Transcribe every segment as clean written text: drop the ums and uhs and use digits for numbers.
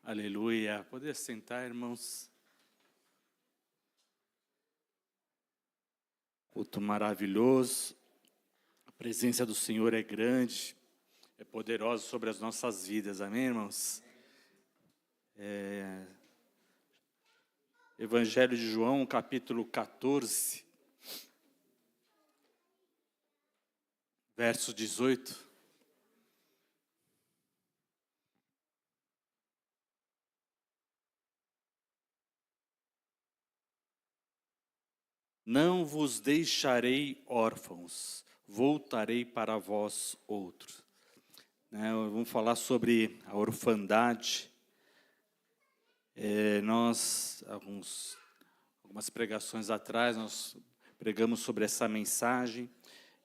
Aleluia. Poder sentar, irmãos. Culto maravilhoso. A presença do Senhor é grande, é poderosa sobre as nossas vidas. Amém, irmãos? Evangelho de João, capítulo 14, verso 18. Não vos deixarei órfãos, voltarei para vós outros. Vamos falar sobre a orfandade. Algumas pregações atrás, nós pregamos sobre essa mensagem.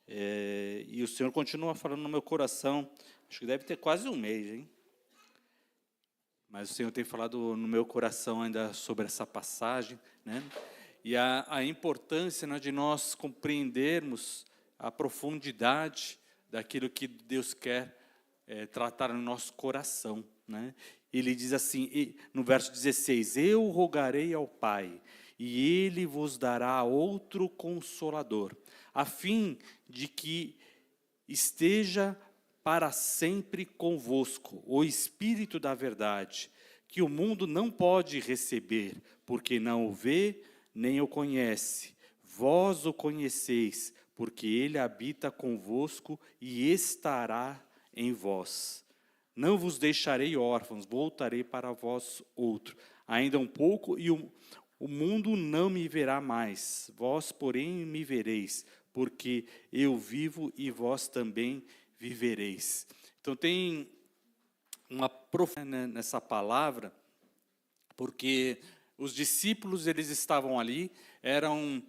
E o Senhor continua falando no meu coração, acho que deve ter quase um mês, hein? Mas o Senhor tem falado no meu coração ainda sobre essa passagem, né? E a importância, né, de nós compreendermos a profundidade daquilo que Deus quer tratar no nosso coração, né? Ele diz assim, no verso 16, eu rogarei ao Pai, e Ele vos dará outro Consolador, a fim de que esteja para sempre convosco o Espírito da verdade, que o mundo não pode receber, porque não o vê, nem o conhece. Vós o conheceis, porque ele habita convosco e estará em vós. Não vos deixarei órfãos, voltarei para vós outro. Ainda um pouco e o mundo não me verá mais. Vós, porém, me vereis, porque eu vivo e vós também vivereis. Então tem uma profundidade nessa palavra, porque os discípulos, eles estavam ali, eram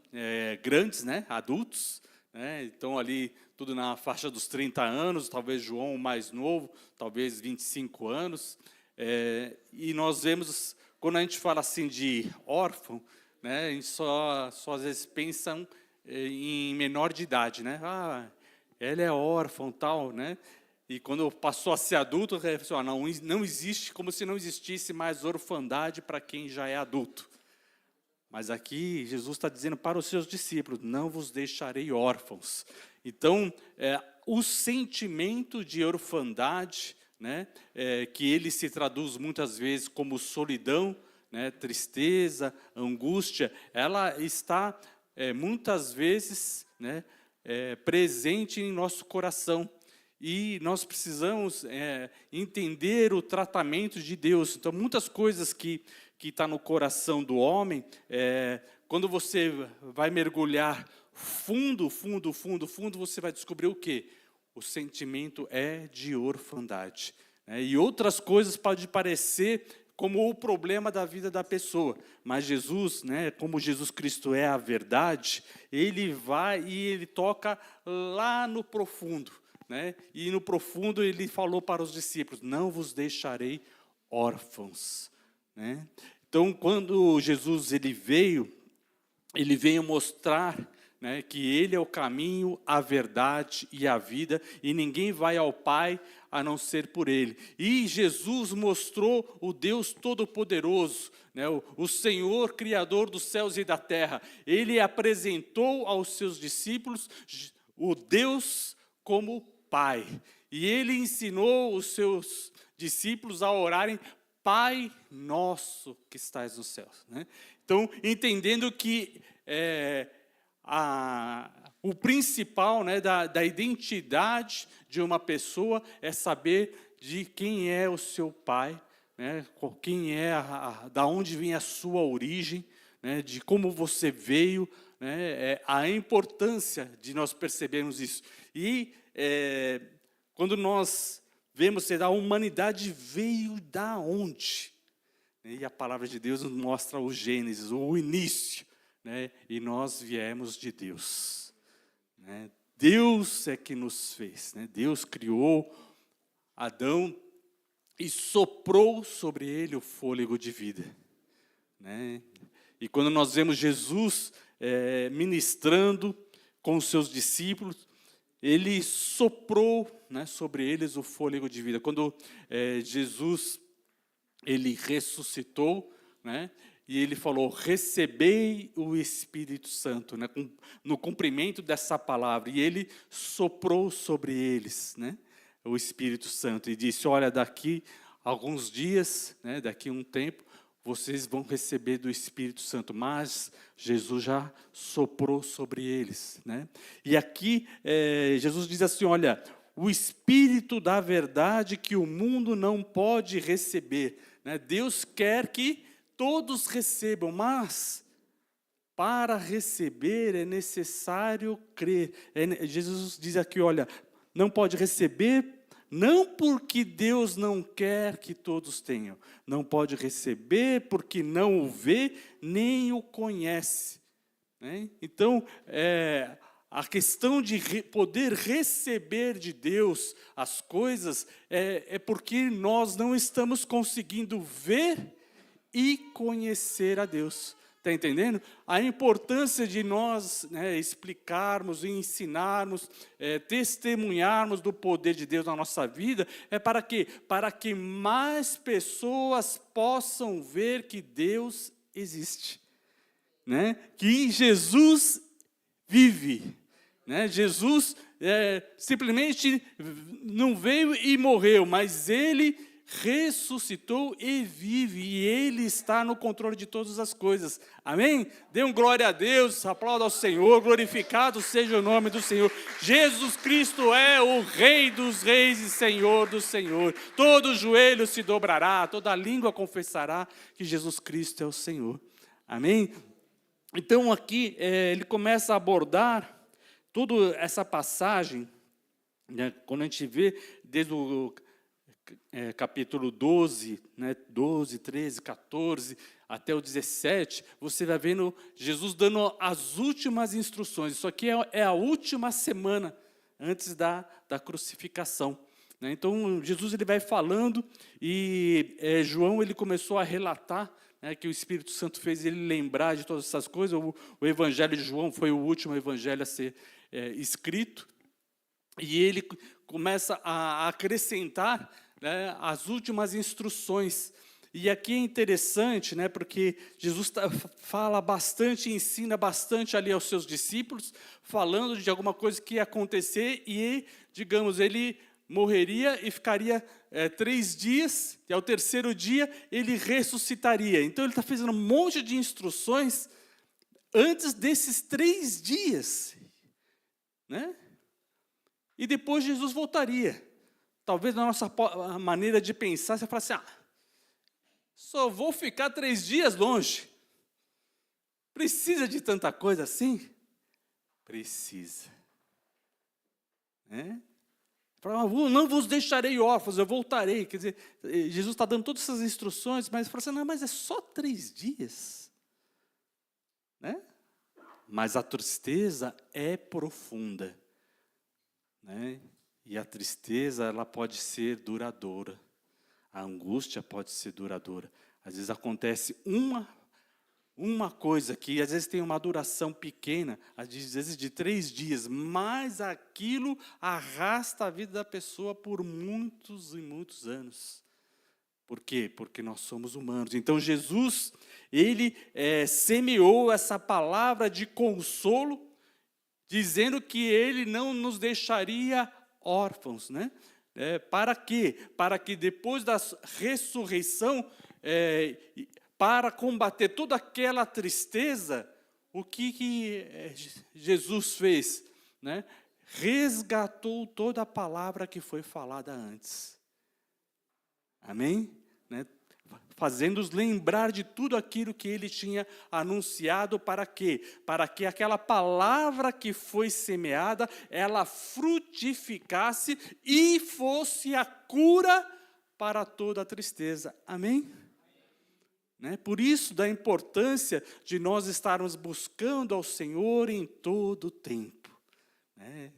grandes, né, adultos, né, então ali tudo na faixa dos 30 anos, talvez João o mais novo, talvez 25 anos, e nós vemos, quando a gente fala assim de órfão, né, a gente só às vezes pensa em menor de idade, né, ele é órfão, tal, né, e quando passou a ser adulto, não existe, como se não existisse mais orfandade para quem já é adulto. Mas aqui, Jesus está dizendo para os seus discípulos, não vos deixarei órfãos. Então, o sentimento de orfandade, né, que ele se traduz muitas vezes como solidão, né, tristeza, angústia, ela está muitas vezes, né, presente em nosso coração. E nós precisamos entender o tratamento de Deus. Então, muitas coisas que está no coração do homem, quando você vai mergulhar fundo, você vai descobrir o quê? O sentimento é de orfandade. E outras coisas podem parecer como o problema da vida da pessoa. Mas Jesus, né, como Jesus Cristo é a verdade, ele vai e ele toca lá no profundo. Né? E no profundo ele falou para os discípulos, não vos deixarei órfãos. Né? Então, quando Jesus ele veio mostrar, né, que ele é o caminho, a verdade e a vida, e ninguém vai ao Pai a não ser por ele. E Jesus mostrou o Deus Todo-Poderoso, né, o Senhor Criador dos céus e da terra. Ele apresentou aos seus discípulos o Deus como Pai. E ele ensinou os seus discípulos a orarem, Pai nosso que estás nos céus. Né? Então, entendendo que o principal, né, da identidade de uma pessoa é saber de quem é o seu pai, né, quem é, da onde vem a sua origem, né, de como você veio, né, a importância de nós percebermos isso. E quando nós vemos que a humanidade veio da onde? E a palavra de Deus nos mostra o Gênesis, o início, né? E nós viemos de Deus. Né? Deus é que nos fez. Né? Deus criou Adão e soprou sobre ele o fôlego de vida. Né? E quando nós vemos Jesus ministrando com os seus discípulos, ele soprou, né, sobre eles o fôlego de vida. Quando Jesus ele ressuscitou, né? E ele falou, recebei o Espírito Santo, né? No cumprimento dessa palavra. E ele soprou sobre eles, né? O Espírito Santo. E disse, olha, daqui alguns dias, né? Daqui um tempo, vocês vão receber do Espírito Santo. Mas Jesus já soprou sobre eles, né? E aqui, Jesus diz assim, olha, o Espírito da verdade que o mundo não pode receber, né? Deus quer que todos recebam, mas para receber é necessário crer. Jesus diz aqui, olha, não pode receber, não porque Deus não quer que todos tenham. Não pode receber porque não o vê, nem o conhece. Né? Então, a questão de poder receber de Deus as coisas é porque nós não estamos conseguindo ver e conhecer a Deus. Está entendendo? A importância de nós, né, explicarmos e ensinarmos, testemunharmos do poder de Deus na nossa vida, é para quê? Para que mais pessoas possam ver que Deus existe. Né? Que Jesus vive. Né? Jesus simplesmente não veio e morreu, mas Ele ressuscitou e vive, e Ele está no controle de todas as coisas. Amém? Dê um glória a Deus, aplauda ao Senhor, glorificado seja o nome do Senhor. Jesus Cristo é o Rei dos Reis e Senhor do Senhor. Todo joelho se dobrará, toda língua confessará que Jesus Cristo é o Senhor. Amém? Então aqui ele começa a abordar toda essa passagem, né, quando a gente vê desde o capítulo 12, né, 12, 13, 14, até o 17, você vai vendo Jesus dando as últimas instruções. Isso aqui é a última semana antes da crucificação. Né? Então, Jesus ele vai falando e João ele começou a relatar, né, que o Espírito Santo fez ele lembrar de todas essas coisas. O Evangelho de João foi o último evangelho a ser escrito. E ele começa a acrescentar, né, as últimas instruções. E aqui é interessante, né, porque Jesus fala bastante, ensina bastante ali aos seus discípulos, falando de alguma coisa que ia acontecer e, digamos, ele morreria e ficaria 3 dias, e ao terceiro dia ele ressuscitaria. Então ele está fazendo um monte de instruções antes desses 3 dias. Né? E depois Jesus voltaria. Talvez na nossa maneira de pensar, você fala assim, só vou ficar 3 dias longe. Precisa de tanta coisa assim? Precisa. Né? Não vos deixarei órfãos, eu voltarei. Quer dizer, Jesus está dando todas essas instruções, mas fala assim, não, mas é só 3 dias. Né? Mas a tristeza é profunda. Né? E a tristeza, ela pode ser duradoura. A angústia pode ser duradoura. Às vezes acontece uma coisa que às vezes tem uma duração pequena, às vezes de 3 dias, mas aquilo arrasta a vida da pessoa por muitos e muitos anos. Por quê? Porque nós somos humanos. Então Jesus, ele semeou essa palavra de consolo, dizendo que ele não nos deixaria órfãos, né? Para quê? Para que depois da ressurreição, para combater toda aquela tristeza, o que Jesus fez? Né? Resgatou toda a palavra que foi falada antes. Amém? Né? Fazendo-os lembrar de tudo aquilo que ele tinha anunciado, para quê? Para que aquela palavra que foi semeada, ela frutificasse e fosse a cura para toda a tristeza. Amém? Né? Por isso, da importância de nós estarmos buscando ao Senhor em todo o tempo. Né?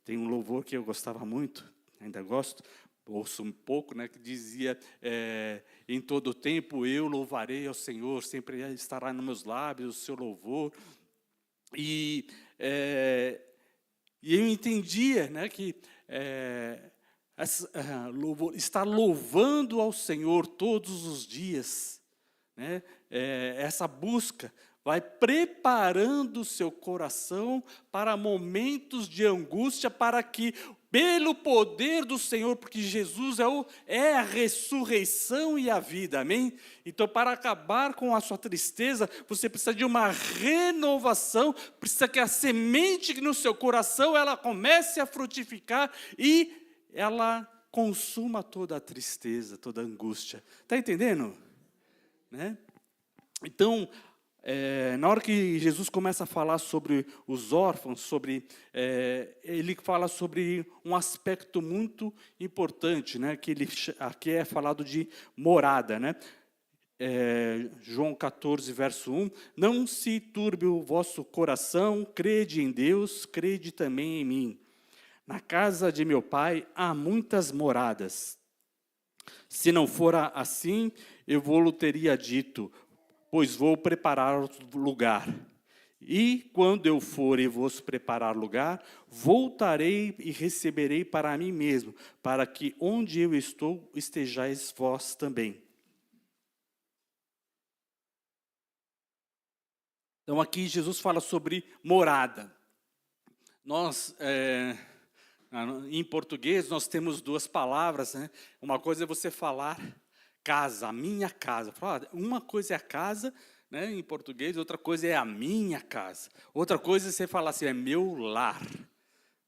Tem um louvor que eu gostava muito, ainda gosto, ouço um pouco, né, que dizia, em todo o tempo eu louvarei ao Senhor, sempre estará nos meus lábios o seu louvor. E eu entendia, né, que estar louvando ao Senhor todos os dias, né? Essa busca vai preparando o seu coração para momentos de angústia, para que, pelo poder do Senhor, porque Jesus é a ressurreição e a vida, amém? Então, para acabar com a sua tristeza, você precisa de uma renovação, precisa que a semente no seu coração, ela comece a frutificar e ela consuma toda a tristeza, toda a angústia. Está entendendo? Né? Então, na hora que Jesus começa a falar sobre os órfãos, ele fala sobre um aspecto muito importante, né, que aqui é falado de morada, né? João 14, verso 1, não se turbe o vosso coração, crede em Deus, crede também em mim. Na casa de meu pai há muitas moradas. Se não fora assim, eu vou-lhe teria dito, pois vou preparar lugar. E quando eu for e vos preparar lugar, voltarei e receberei para mim mesmo, para que onde eu estou, estejais vós também. Então aqui Jesus fala sobre morada. Nós, em português, nós temos duas palavras, né? Uma coisa é você falar casa, a minha casa. Uma coisa é a casa, né, em português, outra coisa é a minha casa. Outra coisa é você falar assim, é meu lar.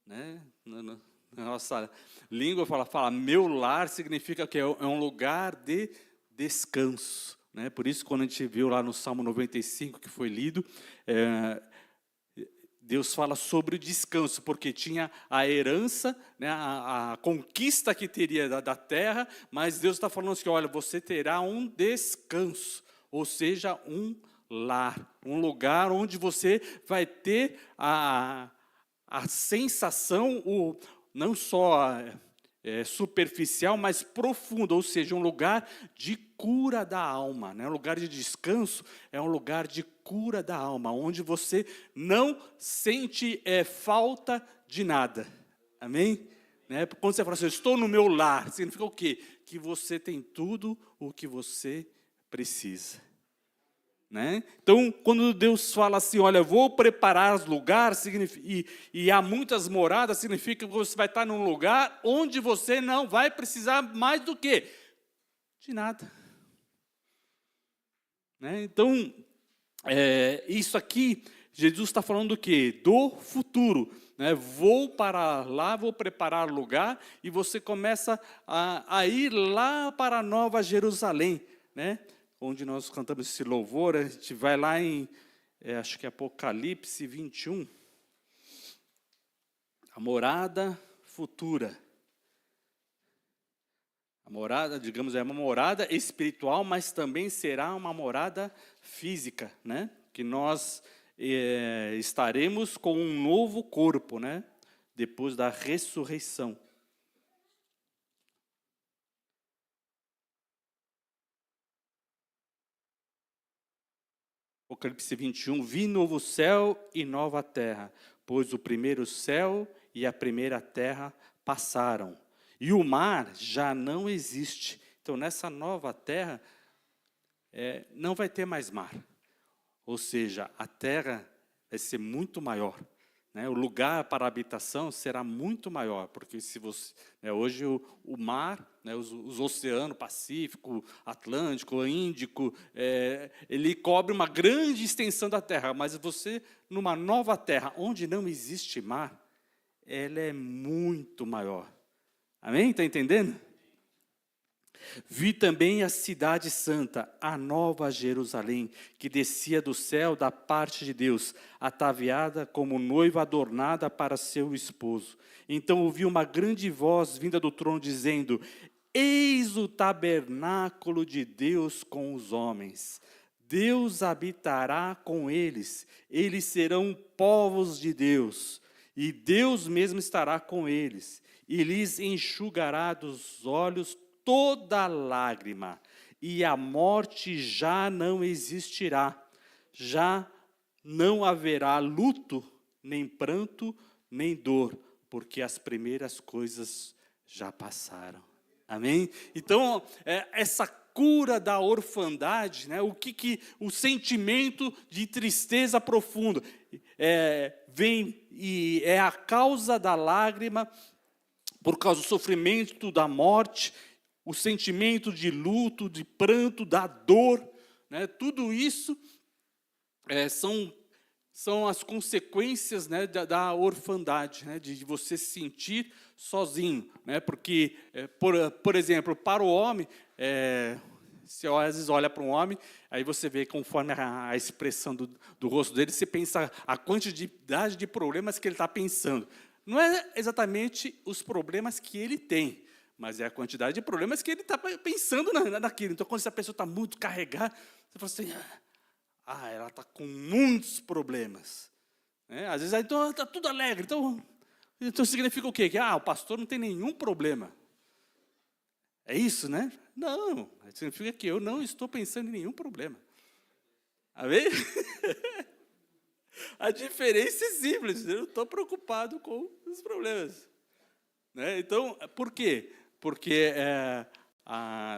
Né? Na nossa língua, fala meu lar significa que é um lugar de descanso. Né? Por isso, quando a gente viu lá no Salmo 95, que foi lido, Deus fala sobre o descanso, porque tinha a herança, né, a conquista que teria da terra, mas Deus está falando assim, olha, você terá um descanso, ou seja, um lar, um lugar onde você vai ter a sensação, não só superficial, mas profunda, ou seja, um lugar de cura da alma, né? Um lugar de descanso é um lugar de cura da alma, onde você não sente falta de nada, amém? Né? Quando você fala assim, eu estou no meu lar, significa o quê? Que você tem tudo o que você precisa. Né? Então, quando Deus fala assim, olha, vou preparar os lugares, e há muitas moradas, significa que você vai estar num lugar onde você não vai precisar mais do quê? De nada. Né? Então, isso aqui, Jesus está falando do quê? Do futuro. Né? Vou para lá, vou preparar lugar, e você começa a ir lá para a Nova Jerusalém, né? Onde nós cantamos esse louvor, a gente vai lá em, acho que é Apocalipse 21, a morada futura. A morada, digamos, é uma morada espiritual, mas também será uma morada física, né? Que nós estaremos com um novo corpo, né? Depois da ressurreição. Apocalipse 21, vi novo céu e nova terra, pois o primeiro céu e a primeira terra passaram, e o mar já não existe. Então, nessa nova terra, não vai ter mais mar. Ou seja, a terra vai ser muito maior. Né? O lugar para a habitação será muito maior, porque se você, hoje o mar, né, os oceanos, Pacífico, Atlântico, Índico, ele cobre uma grande extensão da terra, mas você, numa nova terra, onde não existe mar, ela é muito maior. Amém? Está entendendo? Vi também a cidade santa, a nova Jerusalém, que descia do céu da parte de Deus, ataviada como noiva adornada para seu esposo. Então ouvi uma grande voz vinda do trono dizendo, eis o tabernáculo de Deus com os homens. Deus habitará com eles, eles serão povos de Deus, e Deus mesmo estará com eles, e lhes enxugará dos olhos toda lágrima, e a morte já não existirá, já não haverá luto, nem pranto, nem dor, porque as primeiras coisas já passaram. Amém? Então, essa cura da orfandade, né? O sentimento de tristeza profunda vem e é a causa da lágrima, por causa do sofrimento da morte, o sentimento de luto, de pranto, da dor, né? Tudo isso são as consequências, né, da orfandade, né, de você se sentir sozinho, né, porque, por exemplo, para o homem, você às vezes olha para um homem, aí você vê, conforme a expressão do rosto dele, você pensa a quantidade de problemas que ele está pensando. Não é exatamente os problemas que ele tem, mas é a quantidade de problemas que ele está pensando naquilo. Então, quando essa pessoa está muito carregada, você fala assim, ela está com muitos problemas. Às vezes, então, está tudo alegre. Então significa o quê? Que o pastor não tem nenhum problema. É isso, né? Não, significa que eu não estou pensando em nenhum problema. Amém? A diferença é simples, eu não estou preocupado com os problemas. Então, por quê? Porque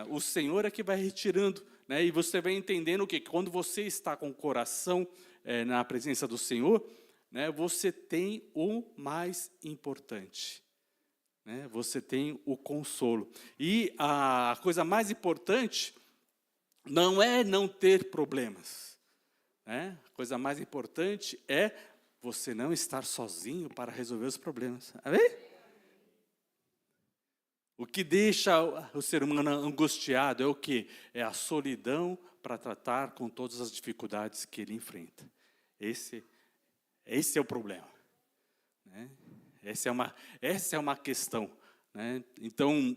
o Senhor é que vai retirando, né? E você vai entendendo o quê? Que quando você está com o coração na presença do Senhor, né, você tem o mais importante. Né? Você tem o consolo. E a coisa mais importante não é não ter problemas. Né? A coisa mais importante é você não estar sozinho para resolver os problemas. Amém? O que deixa o ser humano angustiado é o quê? É a solidão para tratar com todas as dificuldades que ele enfrenta. Esse é o problema. Né? Essa é uma questão. Né? Então,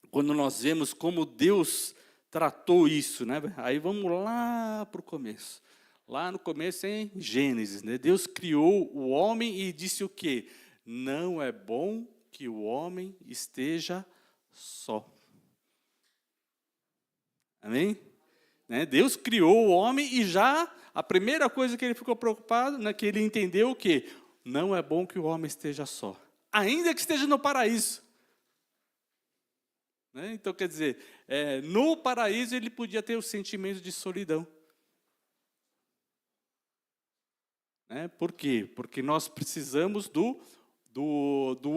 quando nós vemos como Deus tratou isso, né? Aí vamos lá para o começo. Lá no começo, em Gênesis, né? Deus criou o homem e disse o quê? Não é bom que o homem esteja só. Amém? Né? Deus criou o homem e já a primeira coisa que ele ficou preocupado, né, que ele entendeu o quê? Não é bom que o homem esteja só. Ainda que esteja no paraíso. Né? Então, quer dizer, no paraíso ele podia ter o sentimento de solidão. Né? Por quê? Porque nós precisamos do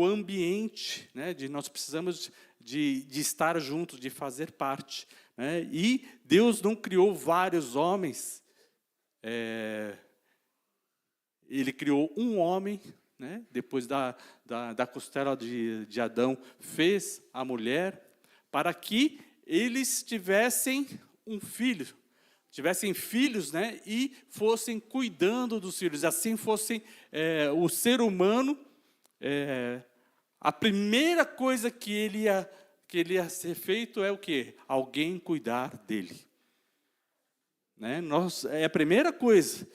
ambiente, né? Nós precisamos de estar juntos, de fazer parte. Né? E Deus não criou vários homens, Ele criou um homem, né? Depois da costela de Adão, fez a mulher, para que eles tivessem um filho. Tivessem filhos, né, e fossem cuidando dos filhos, assim fossem o ser humano, a primeira coisa que ele ia ser feito é o quê? Alguém cuidar dele. Né? É a primeira coisa.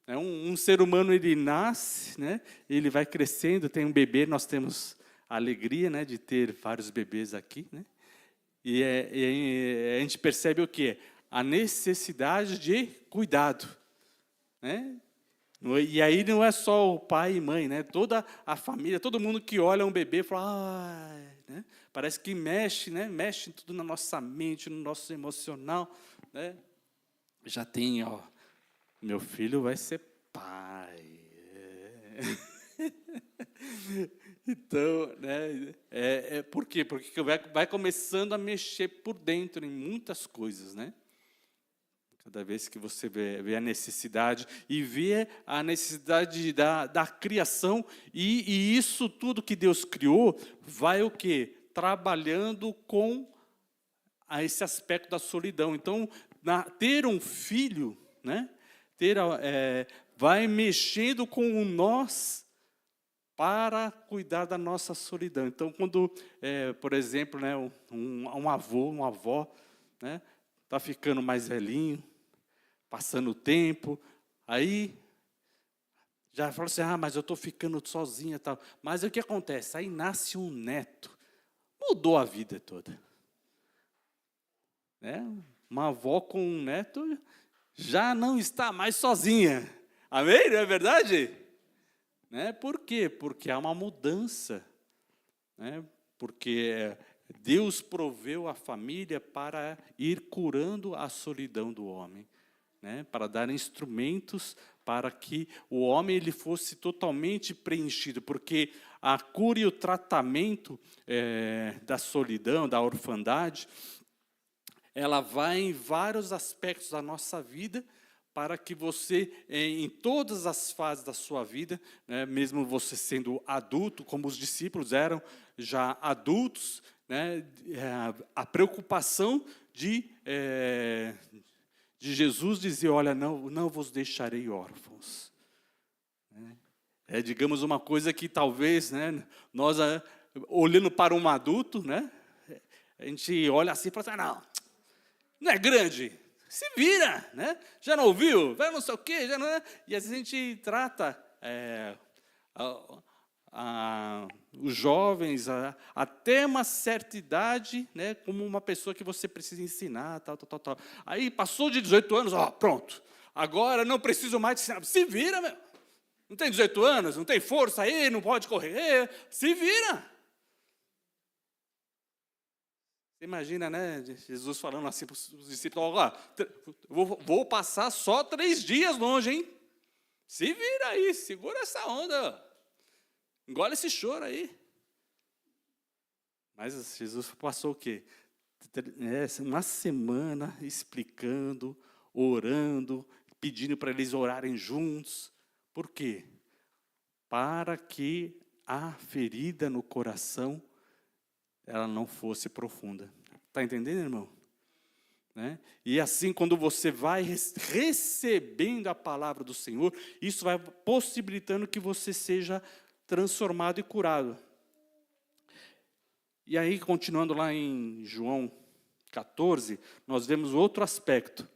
Um ser humano, ele nasce, né, ele vai crescendo, tem um bebê, nós temos a alegria, né, de ter vários bebês aqui, né, e a gente percebe o quê? A necessidade de cuidado. Né? E aí não é só o pai e mãe, né? Toda a família, todo mundo que olha um bebê fala, né? Parece que mexe, né? Mexe tudo na nossa mente, no nosso emocional. Né? Já tem, meu filho vai ser pai. Então, né? Por quê? Porque vai começando a mexer por dentro em muitas coisas, né? Cada vez que você vê a necessidade e vê a necessidade da criação, e isso tudo que Deus criou vai o quê? Trabalhando com esse aspecto da solidão. Então, ter um filho, né? Vai mexendo com nós para cuidar da nossa solidão. Então, quando, por exemplo, né, um avô, uma avó, né, está ficando mais velhinho, passando o tempo, aí já fala assim, mas eu estou ficando sozinha e tal. Mas o que acontece? Aí nasce um neto, mudou a vida toda. Né? Uma avó com um neto já não está mais sozinha. Amém? Não é verdade? Né? Por quê? Porque há uma mudança. Né? porque Deus proveu a família para ir curando a solidão do homem, né? Para dar instrumentos para que o homem ele fosse totalmente preenchido, porque a cura e o tratamento da solidão, da orfandade, ela vai em vários aspectos da nossa vida, para que você, em todas as fases da sua vida, né, mesmo você sendo adulto, como os discípulos eram já adultos, né, a preocupação de Jesus dizer, olha, não vos deixarei órfãos. Digamos, uma coisa que talvez, né, nós, olhando para um adulto, né, a gente olha assim e fala assim, não é grande, se vira, né? Já não ouviu? Vai não sei o quê, já não é? E às vezes a gente trata os jovens até uma certa idade, né, como uma pessoa que você precisa ensinar, tal. Aí passou de 18 anos, pronto. Agora não preciso mais te ensinar. Se vira, meu. Não tem 18 anos, não tem força aí, não pode correr. Se vira. Você imagina, né, Jesus falando assim para os discípulos, vou passar só 3 dias longe, hein? Se vira aí, segura essa onda, engole esse choro aí. Mas Jesus passou o quê? Uma semana explicando, orando, pedindo para eles orarem juntos. Por quê? Para que a ferida no coração ela não fosse profunda. Está entendendo, irmão? Né? E assim, quando você vai recebendo a palavra do Senhor, isso vai possibilitando que você seja transformado e curado. E aí, continuando lá em João 14, nós vemos outro aspecto.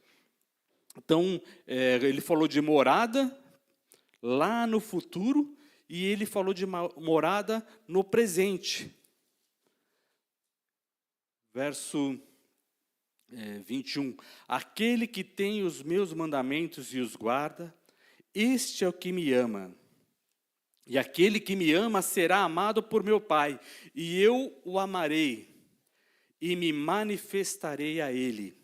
Então, ele falou de morada lá no futuro, e ele falou de morada no presente. Verso 21. Aquele que tem os meus mandamentos e os guarda, este é o que me ama. E aquele que me ama será amado por meu Pai, e eu o amarei, e me manifestarei a ele.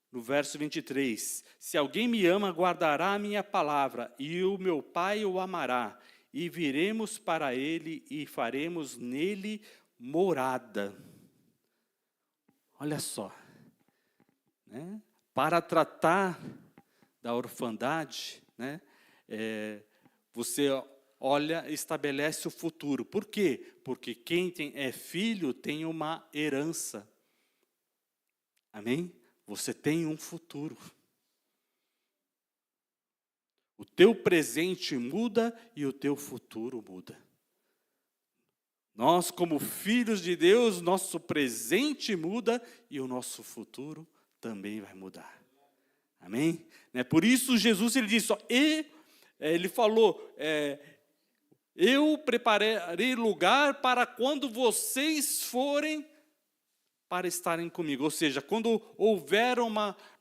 No verso 23. Se alguém me ama, guardará a minha palavra, e o meu Pai o amará, e viremos para ele, e faremos nele morada. Olha só, né? Para tratar da orfandade, né? Você olha, estabelece o futuro. Por quê? Porque quem é filho tem uma herança. Amém? Você tem um futuro. O teu presente muda e o teu futuro muda. Nós, como filhos de Deus, nosso presente muda e o nosso futuro também vai mudar. Amém? Por isso Jesus ele disse, ele falou, eu prepararei lugar para quando vocês forem para estarem comigo. Ou seja, quando houver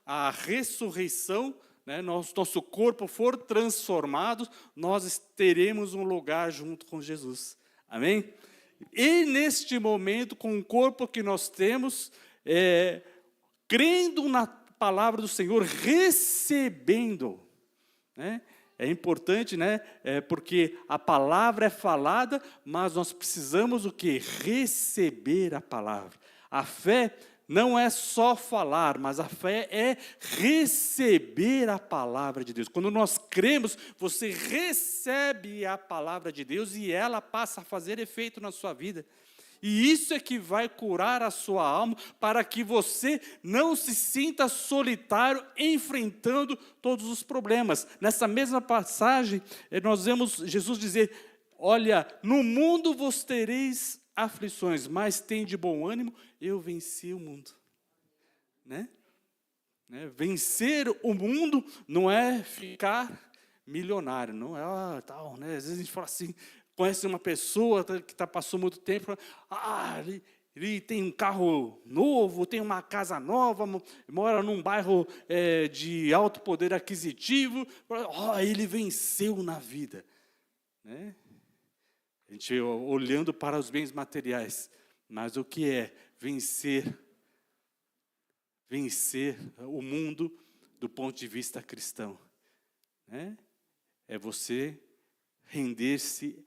a ressurreição, né, nosso corpo for transformado, nós teremos um lugar junto com Jesus. Amém? E neste momento, com o corpo que nós temos, crendo na palavra do Senhor, recebendo, né? É importante, né? Porque a palavra é falada, mas nós precisamos o quê? Receber a palavra. A fé não é só falar, mas a fé é receber a palavra de Deus. Quando nós cremos, você recebe a palavra de Deus e ela passa a fazer efeito na sua vida. E isso é que vai curar a sua alma, para que você não se sinta solitário enfrentando todos os problemas. Nessa mesma passagem, nós vemos Jesus dizer, olha, no mundo vos tereis aflições, mas tem de bom ânimo, eu venci o mundo. Né? Vencer o mundo não é ficar milionário, não é tal, né? Às vezes a gente fala assim, conhece uma pessoa que passou muito tempo, ele tem um carro novo, tem uma casa nova, mora num bairro de alto poder aquisitivo, ele venceu na vida. Né? A gente olhando para os bens materiais, mas o que é vencer o mundo do ponto de vista cristão, né? É você render-se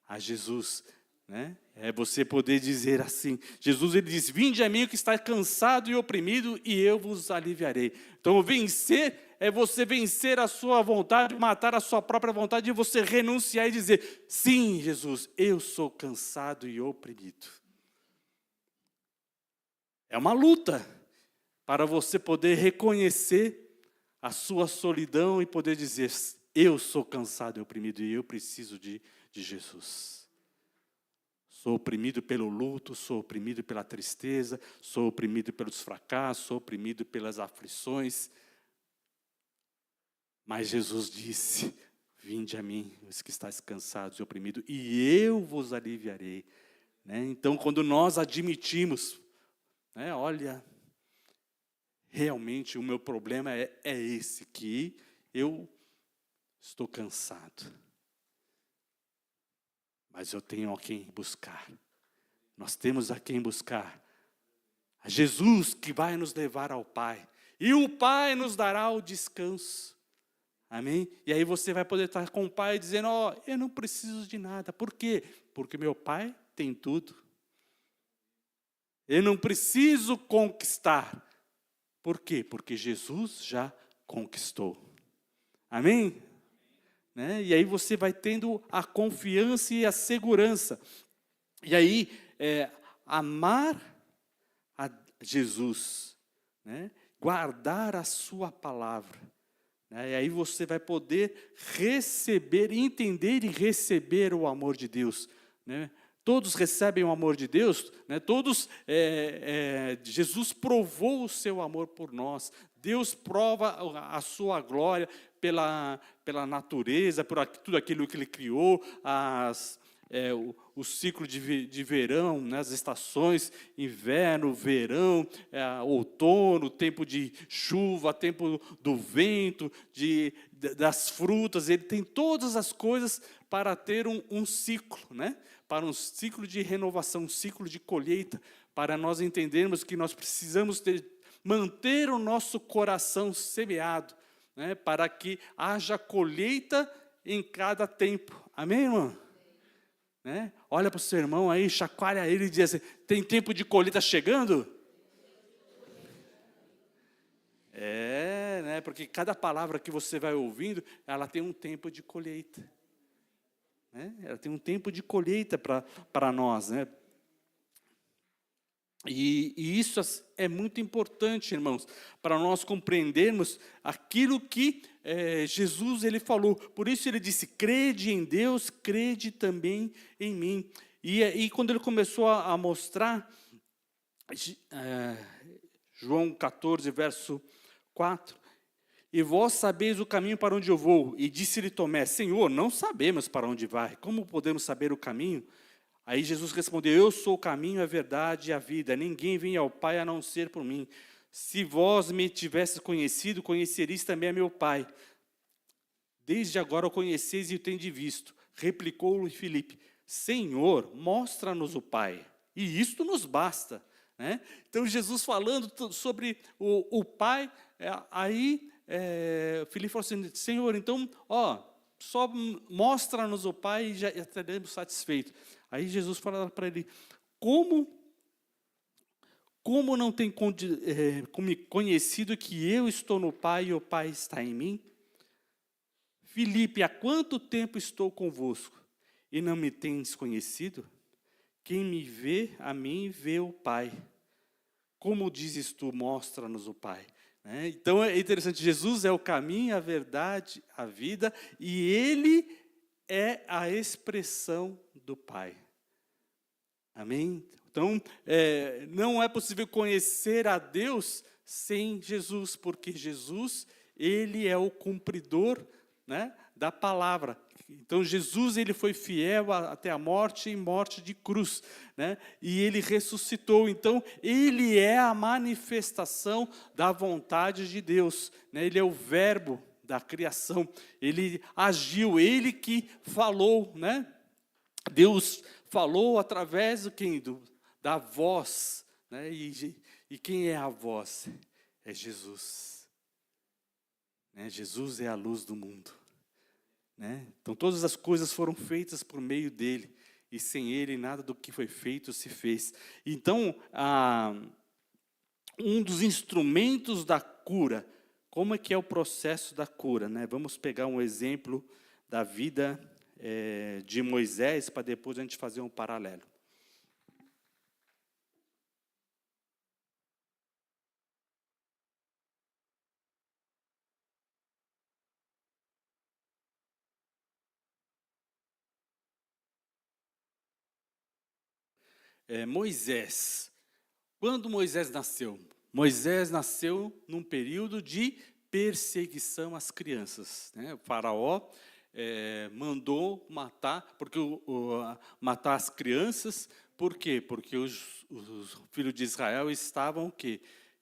a Jesus, né? É você poder dizer assim, Jesus ele diz, vinde a mim que está cansado e oprimido e eu vos aliviarei. Então vencer é você vencer a sua vontade, matar a sua própria vontade e você renunciar e dizer, sim Jesus, eu sou cansado e oprimido. É uma luta para você poder reconhecer a sua solidão e poder dizer, eu sou cansado e oprimido e eu preciso de Jesus. Sou oprimido pelo luto, sou oprimido pela tristeza, sou oprimido pelos fracassos, sou oprimido pelas aflições. Mas Jesus disse, vinde a mim, os que estáis cansados e oprimidos, e eu vos aliviarei. Né? Então, quando nós admitimos, né, olha, realmente o meu problema é esse, que eu estou cansado. Mas eu tenho a quem buscar. Nós temos a quem buscar. A Jesus que vai nos levar ao Pai. E o Pai nos dará o descanso. Amém? E aí você vai poder estar com o Pai dizendo, ó, eu não preciso de nada. Por quê? Porque meu Pai tem tudo. Eu não preciso conquistar. Por quê? Porque Jesus já conquistou. Amém? Né? E aí você vai tendo a confiança e a segurança. E aí, amar a Jesus, né? Guardar a sua palavra. Né? E aí você vai poder receber, entender e receber o amor de Deus. Né? Todos recebem o amor de Deus, né? Jesus provou o seu amor por nós. Deus prova a sua glória pela natureza, por tudo aquilo que Ele criou, o ciclo de verão, né, as estações, inverno, verão, outono, tempo de chuva, tempo do vento, das frutas. Ele tem todas as coisas para ter um ciclo, né? Para um ciclo de renovação, um ciclo de colheita, para nós entendermos que nós precisamos manter o nosso coração semeado, né, para que haja colheita em cada tempo. Amém, irmão? Né? Olha para o seu irmão aí, chacoalha ele e diz assim, tem tempo de colheita chegando? Né? Porque cada palavra que você vai ouvindo, ela tem um tempo de colheita. Né? Ela tem um tempo de colheita para nós, né? E isso é muito importante, irmãos, para nós compreendermos aquilo que Jesus ele falou. Por isso ele disse, crede em Deus, crede também em mim. E quando ele começou a mostrar, João 14, verso 4, e vós sabeis o caminho para onde eu vou. E disse-lhe Tomé, Senhor, não sabemos para onde vai, como podemos saber o caminho? Aí Jesus respondeu, eu sou o caminho, a verdade e a vida, ninguém vem ao Pai a não ser por mim. Se vós me tivesses conhecido, conhecereis também a meu Pai. Desde agora o conheceis e o tendes visto. Replicou-lhe Filipe, Senhor, mostra-nos o Pai, e isto nos basta. Né? Então Jesus falando sobre o Pai, Filipe falou assim, Senhor, então, só mostra-nos o Pai e já estaremos satisfeitos. Aí Jesus fala para ele, como não tem conhecido que eu estou no Pai e o Pai está em mim? Filipe, há quanto tempo estou convosco e não me tens conhecido? Quem me vê, a mim vê o Pai. Como dizes tu, mostra-nos o Pai. Então é interessante, Jesus é o caminho, a verdade, a vida, e Ele é a expressão do Pai. Amém? Então, não é possível conhecer a Deus sem Jesus, porque Jesus, Ele é o cumpridor, né, da palavra. Então, Jesus, Ele foi fiel até a morte e morte de cruz, né, e Ele ressuscitou. Então, Ele é a manifestação da vontade de Deus, né, Ele é o verbo da criação, Ele agiu, Ele que falou, né, Deus falou através da voz, né? E quem é a voz? É Jesus. Né? Jesus é a luz do mundo. Né? Então, todas as coisas foram feitas por meio dele, e sem ele nada do que foi feito se fez. Então, um dos instrumentos da cura, como é que é o processo da cura? Né? Vamos pegar um exemplo da vida de Moisés, para depois a gente fazer um paralelo. Moisés. Quando Moisés nasceu? Moisés nasceu num período de perseguição às crianças. Né? O faraó mandou matar, matar as crianças. Por quê? Porque os filhos de Israel estavam o quê?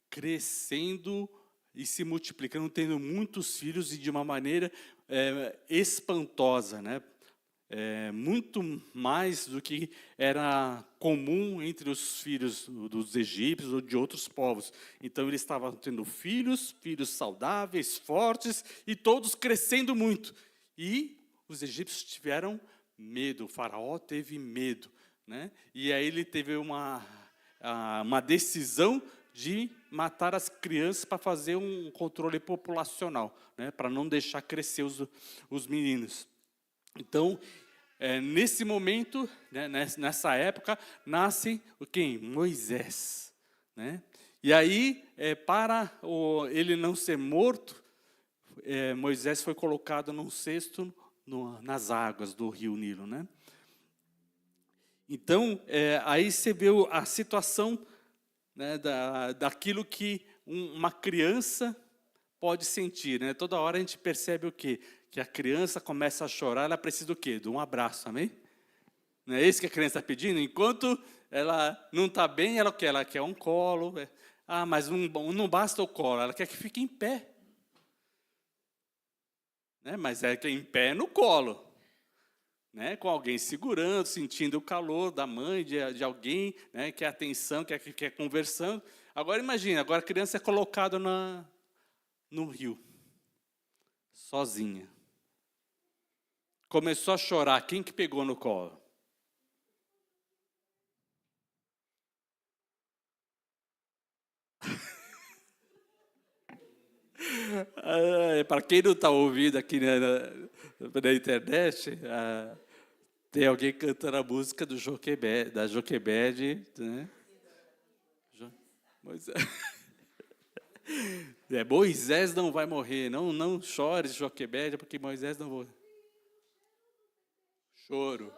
Crescendo e se multiplicando, tendo muitos filhos e de uma maneira espantosa, né? Muito mais do que era comum entre os filhos dos egípcios ou de outros povos. Então, eles estavam tendo filhos saudáveis, fortes, e todos crescendo muito. E os egípcios tiveram medo, o faraó teve medo. Né? E aí ele teve uma decisão de matar as crianças para fazer um controle populacional, né? Para não deixar crescer os meninos. Então, nesse momento, né, nessa época, nasce quem? Moisés. Né? E aí, para ele não ser morto, Moisés foi colocado num cesto nas águas do rio Nilo. Né? Então, aí você vê a situação, né, daquilo que uma criança pode sentir. Né? Toda hora a gente percebe o quê? Que a criança começa a chorar, ela precisa do quê? De um abraço, amém? Não é isso que a criança está pedindo? Enquanto ela não está bem, ela quer? Ela quer um colo. Mas não basta o colo, ela quer que fique em pé. Né? Mas é que em pé no colo. Né? Com alguém segurando, sentindo o calor da mãe, de alguém, né? Quer atenção, quer conversando. Agora imagina, agora a criança é colocada no rio, sozinha. Começou a chorar, quem que pegou no colo? Para quem não está ouvindo aqui na internet, tem alguém cantando a música do Joquebed, da Joquebed, né? Moisés não vai morrer, não chores, Joquebed, porque Moisés não vai. Choro.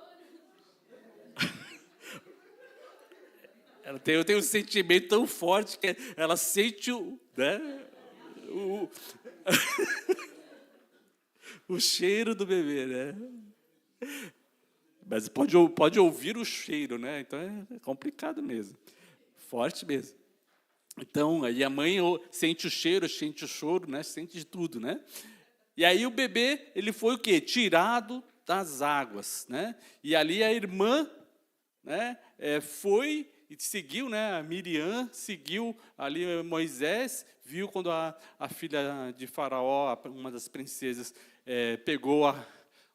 Ela tem um sentimento tão forte que ela sente o cheiro do bebê, né? Mas pode ouvir o cheiro, né? Então é complicado mesmo, forte mesmo. Então, aí a mãe sente o cheiro, sente o choro, né? Sente de tudo, né? E aí o bebê, ele foi o quê? Tirado das águas, né? E ali a irmã, né? Foi e seguiu, né? A Miriam seguiu ali Moisés, viu quando a filha de Faraó, uma das princesas, pegou a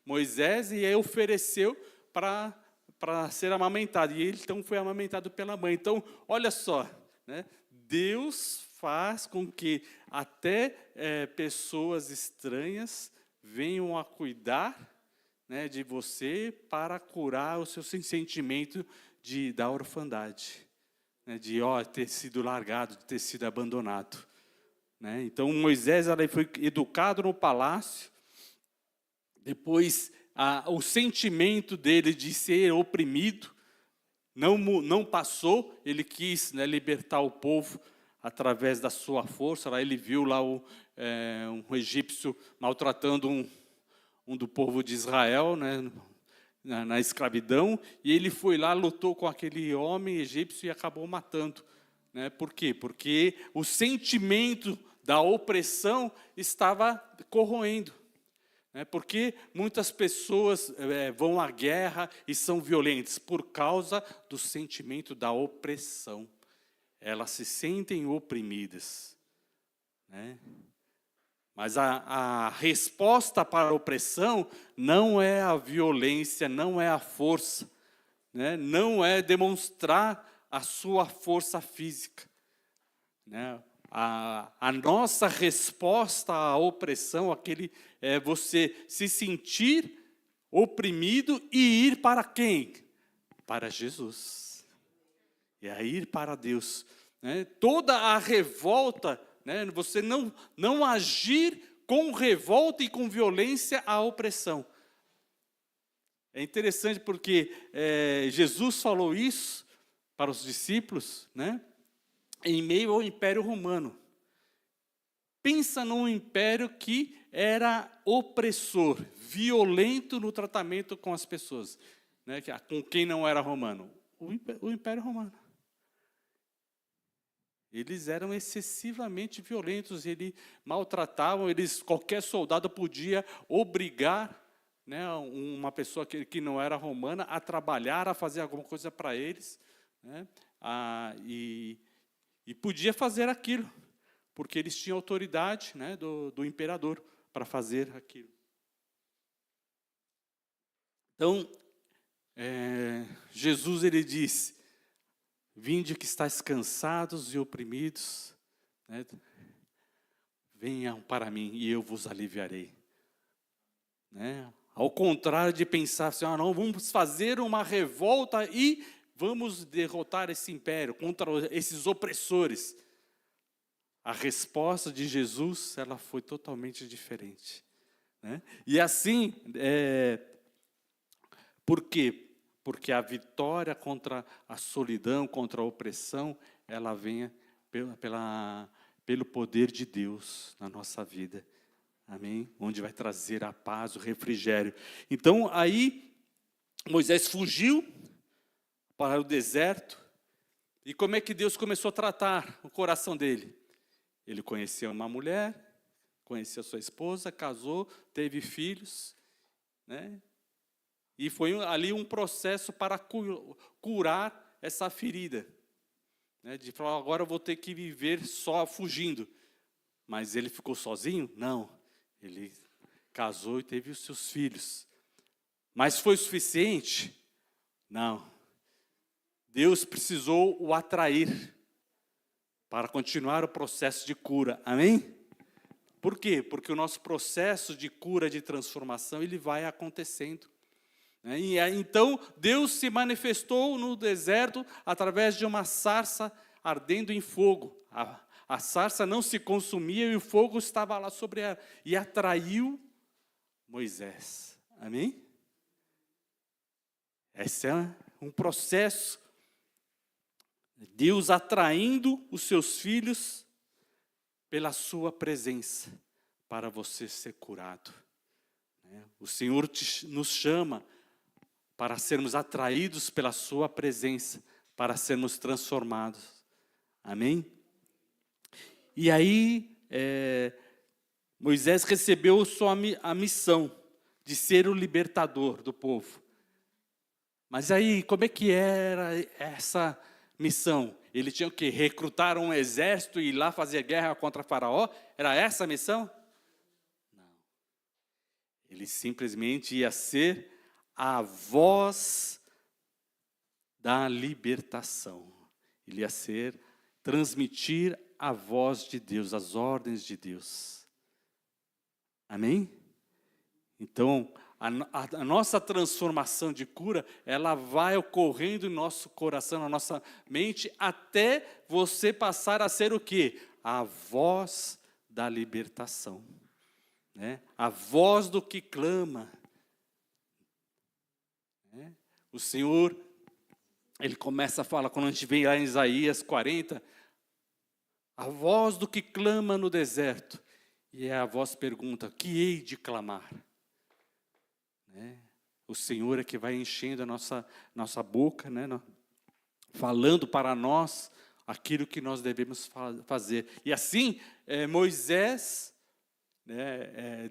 Moisés e aí ofereceu para ser amamentado. E ele então foi amamentado pela mãe. Então, olha só, né? Deus faz com que até pessoas estranhas venham a cuidar, né, de você para curar o seu sentimento da orfandade, né, de ter sido largado, de ter sido abandonado. Né? Então, Moisés ele foi educado no palácio, depois o sentimento dele de ser oprimido não passou, ele quis, né, libertar o povo através da sua força. Lá ele viu lá um egípcio maltratando um do povo de Israel, né, na escravidão, e ele foi lá, lutou com aquele homem egípcio e acabou matando. Né? Por quê? Porque o sentimento da opressão estava corroendo. Porque muitas pessoas vão à guerra e são violentas? Por causa do sentimento da opressão. Elas se sentem oprimidas. Mas a resposta para a opressão não é a violência, não é a força, não é demonstrar a sua força física. A nossa resposta à opressão é você se sentir oprimido e ir para quem? Para Jesus. É ir para Deus. Toda a revolta, você não agir com revolta e com violência à opressão. É interessante porque Jesus falou isso para os discípulos, em meio ao Império Romano. Pensa num império que era opressor, violento no tratamento com as pessoas, com quem não era romano. O Império Romano. Eles eram excessivamente violentos, eles maltratavam, qualquer soldado podia obrigar uma pessoa que não era romana a trabalhar, a fazer alguma coisa para eles, e podia fazer aquilo, porque eles tinham autoridade do imperador para fazer aquilo. Então, Jesus ele diz: vinde que estáis cansados e oprimidos, venham para mim e eu vos aliviarei. Ao contrário de pensar assim, não, vamos fazer uma revolta e vamos derrotar esse império contra esses opressores. A resposta de Jesus, ela foi totalmente diferente. E assim, por quê? Porque a vitória contra a solidão, contra a opressão, ela vem pelo poder de Deus na nossa vida. Amém? Onde vai trazer a paz, o refrigério. Então, aí, Moisés fugiu para o deserto. E como é que Deus começou a tratar o coração dele? Ele conheceu uma mulher, conheceu sua esposa, casou, teve filhos, E foi ali um processo para curar essa ferida. De falar, agora eu vou ter que viver só fugindo. Mas ele ficou sozinho? Não. Ele casou e teve os seus filhos. Mas foi suficiente? Não. Deus precisou o atrair para continuar o processo de cura. Amém? Por quê? Porque o nosso processo de cura, de transformação, ele vai acontecendo. E então, Deus se manifestou no deserto através de uma sarça ardendo em fogo. A sarça não se consumia e o fogo estava lá sobre ela. E atraiu Moisés. Amém? Esse é um processo. Deus atraindo os seus filhos pela sua presença, para você ser curado. O Senhor nos chama para sermos atraídos pela sua presença, para sermos transformados. Amém? E aí, Moisés recebeu a missão de ser o libertador do povo. Mas aí, como é que era essa missão? Ele tinha que recrutar um exército e ir lá fazer guerra contra Faraó? Era essa a missão? Não. Ele simplesmente ia ser a voz da libertação. Ele ia transmitir a voz de Deus, as ordens de Deus. Amém? Então, a nossa transformação de cura, ela vai ocorrendo no nosso coração, na nossa mente, até você passar a ser o quê? A voz da libertação. A voz do que clama. O Senhor, Ele começa a falar, quando a gente vem lá em Isaías 40, a voz do que clama no deserto. E a voz pergunta, que hei de clamar? O Senhor é que vai enchendo a nossa boca, falando para nós aquilo que nós devemos fazer. E assim, Moisés,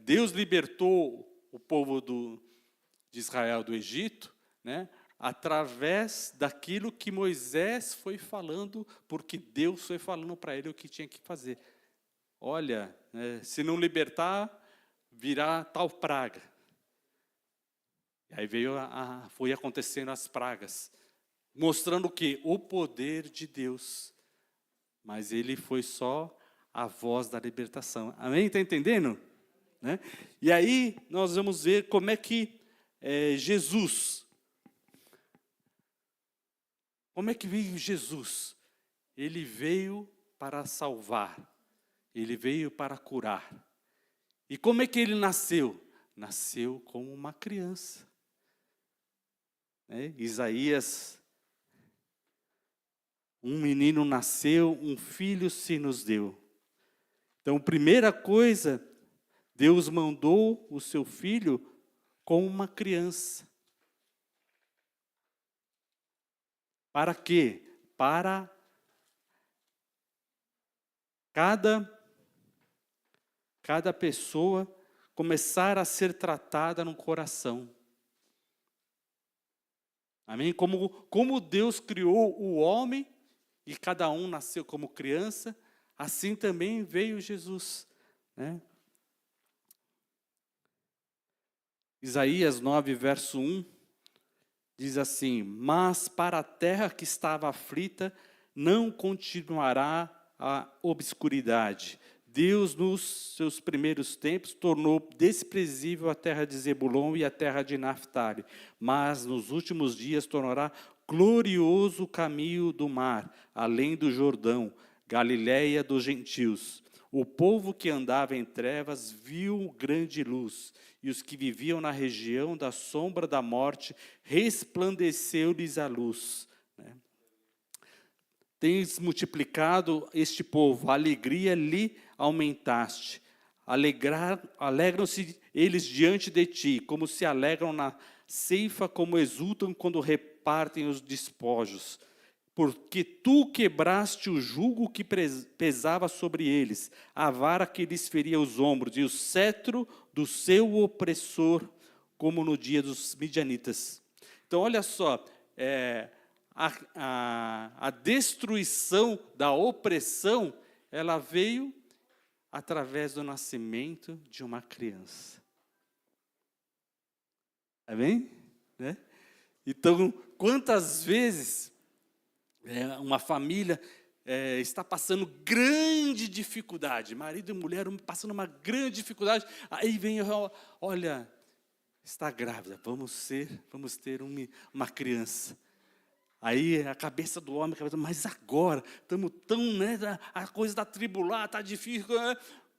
Deus libertou o povo de Israel do Egito, né, através daquilo que Moisés foi falando, porque Deus foi falando para ele o que tinha que fazer. Olha, se não libertar, virá tal praga. E aí foi acontecendo as pragas, mostrando o quê? O poder de Deus. Mas ele foi só a voz da libertação. Amém? Está entendendo? Né? E aí nós vamos ver como é que Jesus... Como é que veio Jesus? Ele veio para salvar. Ele veio para curar. E como é que ele nasceu? Nasceu como uma criança. Isaías, um menino nasceu, um filho se nos deu. Então, primeira coisa, Deus mandou o seu filho como uma criança. Para quê? Para cada pessoa começar a ser tratada no coração. Amém? Como Deus criou o homem e cada um nasceu como criança, assim também veio Jesus, né? Isaías 9, verso 1, diz assim: mas para a terra que estava aflita, não continuará a obscuridade. Deus, nos seus primeiros tempos, tornou desprezível a terra de Zebulon e a terra de Naftali, mas nos últimos dias tornará glorioso o caminho do mar, além do Jordão, Galiléia dos gentios. O povo que andava em trevas viu grande luz, e os que viviam na região da sombra da morte, resplandeceu-lhes a luz. Tens multiplicado este povo, a alegria lhe aumentaste. Alegram-se eles diante de ti, como se alegram na ceifa, como exultam quando repartem os despojos. Porque tu quebraste o jugo que pesava sobre eles, a vara que lhes feria os ombros, e o cetro do seu opressor, como no dia dos midianitas. Então, olha só, a destruição da opressão, ela veio através do nascimento de uma criança. Amém? Né? Então, quantas vezes uma família está passando grande dificuldade, marido e mulher passando uma grande dificuldade, aí vem, olha, está grávida, vamos ter uma criança. Aí a cabeça do homem, mas agora, estamos tão, a coisa está atribulada, está difícil.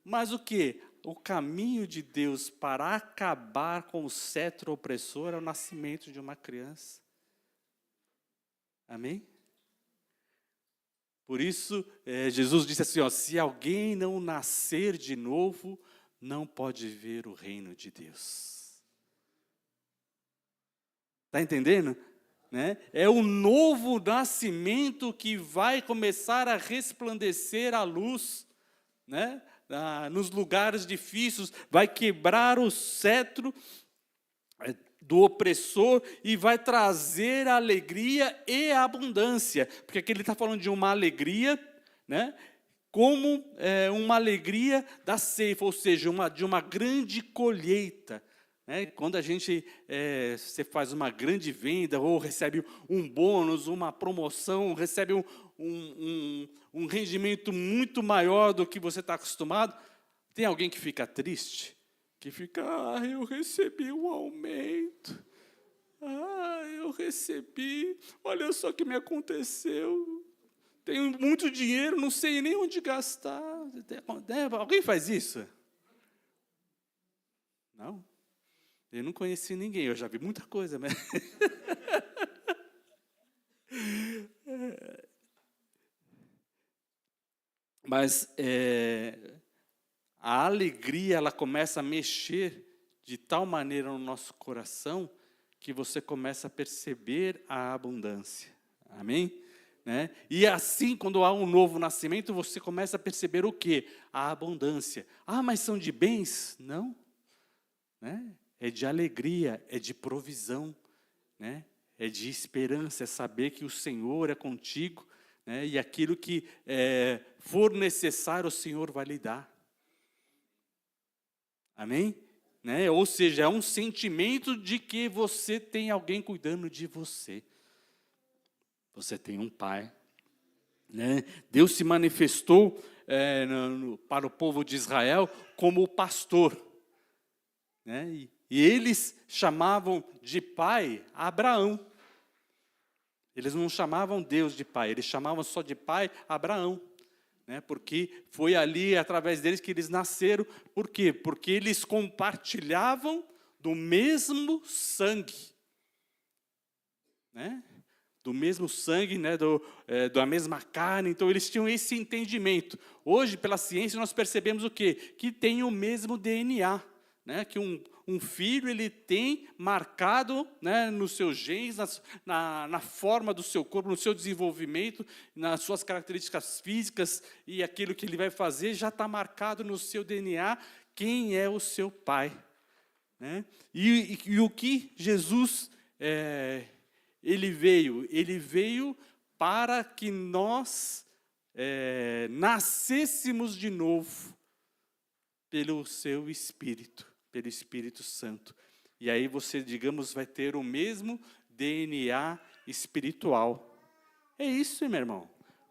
Mas o quê? O caminho de Deus para acabar com o cetro opressor é o nascimento de uma criança. Amém? Por isso, Jesus disse assim, se alguém não nascer de novo, não pode ver o reino de Deus. Está entendendo? É o novo nascimento que vai começar a resplandecer a luz, nos lugares difíceis, vai quebrar o cetro do opressor e vai trazer a alegria e a abundância, porque aqui ele está falando de uma alegria, como uma alegria da ceifa, ou seja, de uma grande colheita. Quando você faz uma grande venda, ou recebe um bônus, uma promoção, recebe um rendimento muito maior do que você está acostumado, tem alguém que fica triste? Que fica, eu recebi um aumento, eu recebi, olha só o que me aconteceu, tenho muito dinheiro, não sei nem onde gastar. Alguém faz isso? Não? Eu não conheci ninguém, eu já vi muita coisa, mas... Mas a alegria, ela começa a mexer de tal maneira no nosso coração, que você começa a perceber a abundância. Amém? E assim, quando há um novo nascimento, você começa a perceber o quê? A abundância. Mas são de bens? Não. é de alegria, é de provisão, né? É de esperança, é saber que o Senhor é contigo, né? E aquilo que for necessário, o Senhor vai lhe dar. Amém? Né? Ou seja, é um sentimento de que você tem alguém cuidando de você. Você tem um pai. Né? Deus se manifestou para o povo de Israel como o pastor. Né? E eles chamavam de pai Abraão. Eles não chamavam Deus de pai, eles chamavam só de pai Abraão. Né? Porque foi ali, através deles, que eles nasceram. Por quê? Porque eles compartilhavam do mesmo sangue. Né? Do mesmo sangue, né? Da mesma carne. Então, eles tinham esse entendimento. Hoje, pela ciência, nós percebemos o quê? Que tem o mesmo DNA. Né? Que um filho ele tem marcado, né, nos seus genes, na forma do seu corpo, no seu desenvolvimento, nas suas características físicas, e aquilo que ele vai fazer já está marcado no seu DNA, quem é o seu pai. Né? E o que Jesus, ele veio para que nós nascêssemos de novo pelo seu Espírito. Pelo Espírito Santo. E aí você, digamos, vai ter o mesmo DNA espiritual. É isso, meu irmão.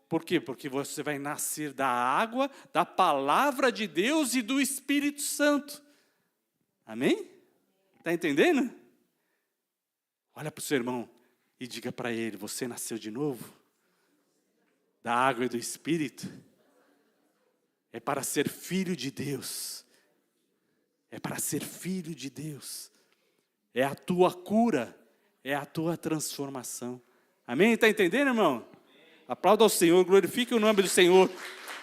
Por quê? Porque você vai nascer da água, da palavra de Deus e do Espírito Santo. Amém? Está entendendo? Olha para o seu irmão e diga para ele, você nasceu de novo? Da água e do Espírito? É para ser filho de Deus. É para ser filho de Deus. É a tua cura. É a tua transformação. Amém? Está entendendo, irmão? Aplauda ao Senhor, glorifique o nome do Senhor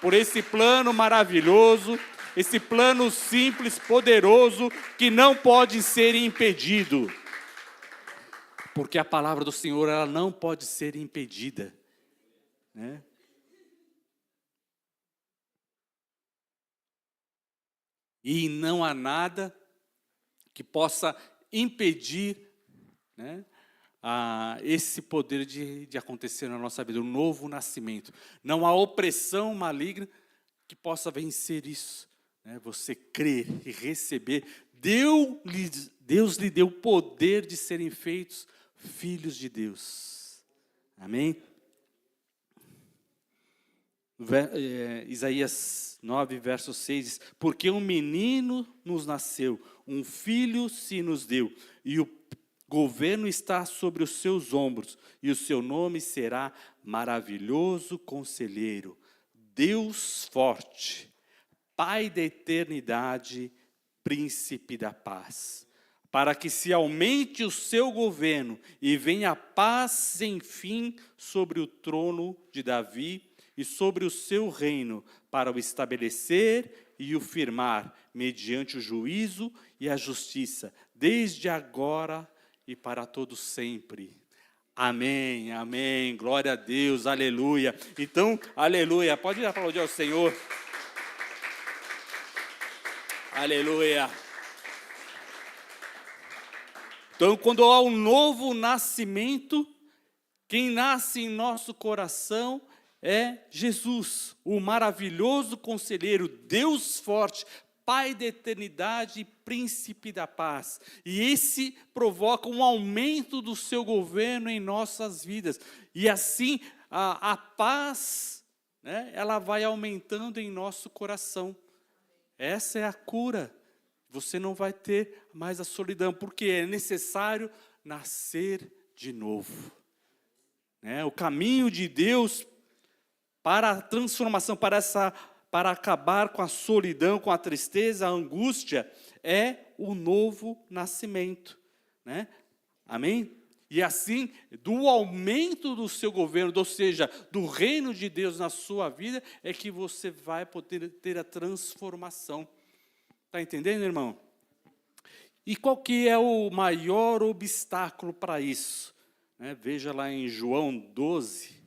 por esse plano maravilhoso, esse plano simples, poderoso, que não pode ser impedido. Porque a palavra do Senhor, ela não pode ser impedida. Né? E não há nada que possa impedir, né, esse poder de acontecer na nossa vida, um novo nascimento. Não há opressão maligna que possa vencer isso. Né? Você crer e receber. Deus lhe deu o poder de serem feitos filhos de Deus. Amém? Isaías 9, verso 6 diz, porque um menino nos nasceu, um filho se nos deu, e o governo está sobre os seus ombros, e o seu nome será Maravilhoso Conselheiro, Deus Forte, Pai da Eternidade, Príncipe da Paz. Para que se aumente o seu governo e venha a paz sem fim sobre o trono de Davi, e sobre o seu reino, para o estabelecer e o firmar, mediante o juízo e a justiça, desde agora e para todo sempre. Amém, amém, glória a Deus, aleluia. Então, aleluia, pode aplaudir ao Senhor. Aleluia. Então, quando há um novo nascimento, quem nasce em nosso coração é Jesus, o maravilhoso conselheiro, Deus forte, Pai da eternidade e Príncipe da paz. E esse provoca um aumento do seu governo em nossas vidas. E assim, a paz, né, ela vai aumentando em nosso coração. Essa é a cura. Você não vai ter mais a solidão, porque é necessário nascer de novo. Né? O caminho de Deus para a transformação, para acabar com a solidão, com a tristeza, a angústia, é o novo nascimento. Né? Amém? E assim, do aumento do seu governo, ou seja, do reino de Deus na sua vida, é que você vai poder ter a transformação. Está entendendo, irmão? E qual que é o maior obstáculo para isso? Né? Veja lá em João 12.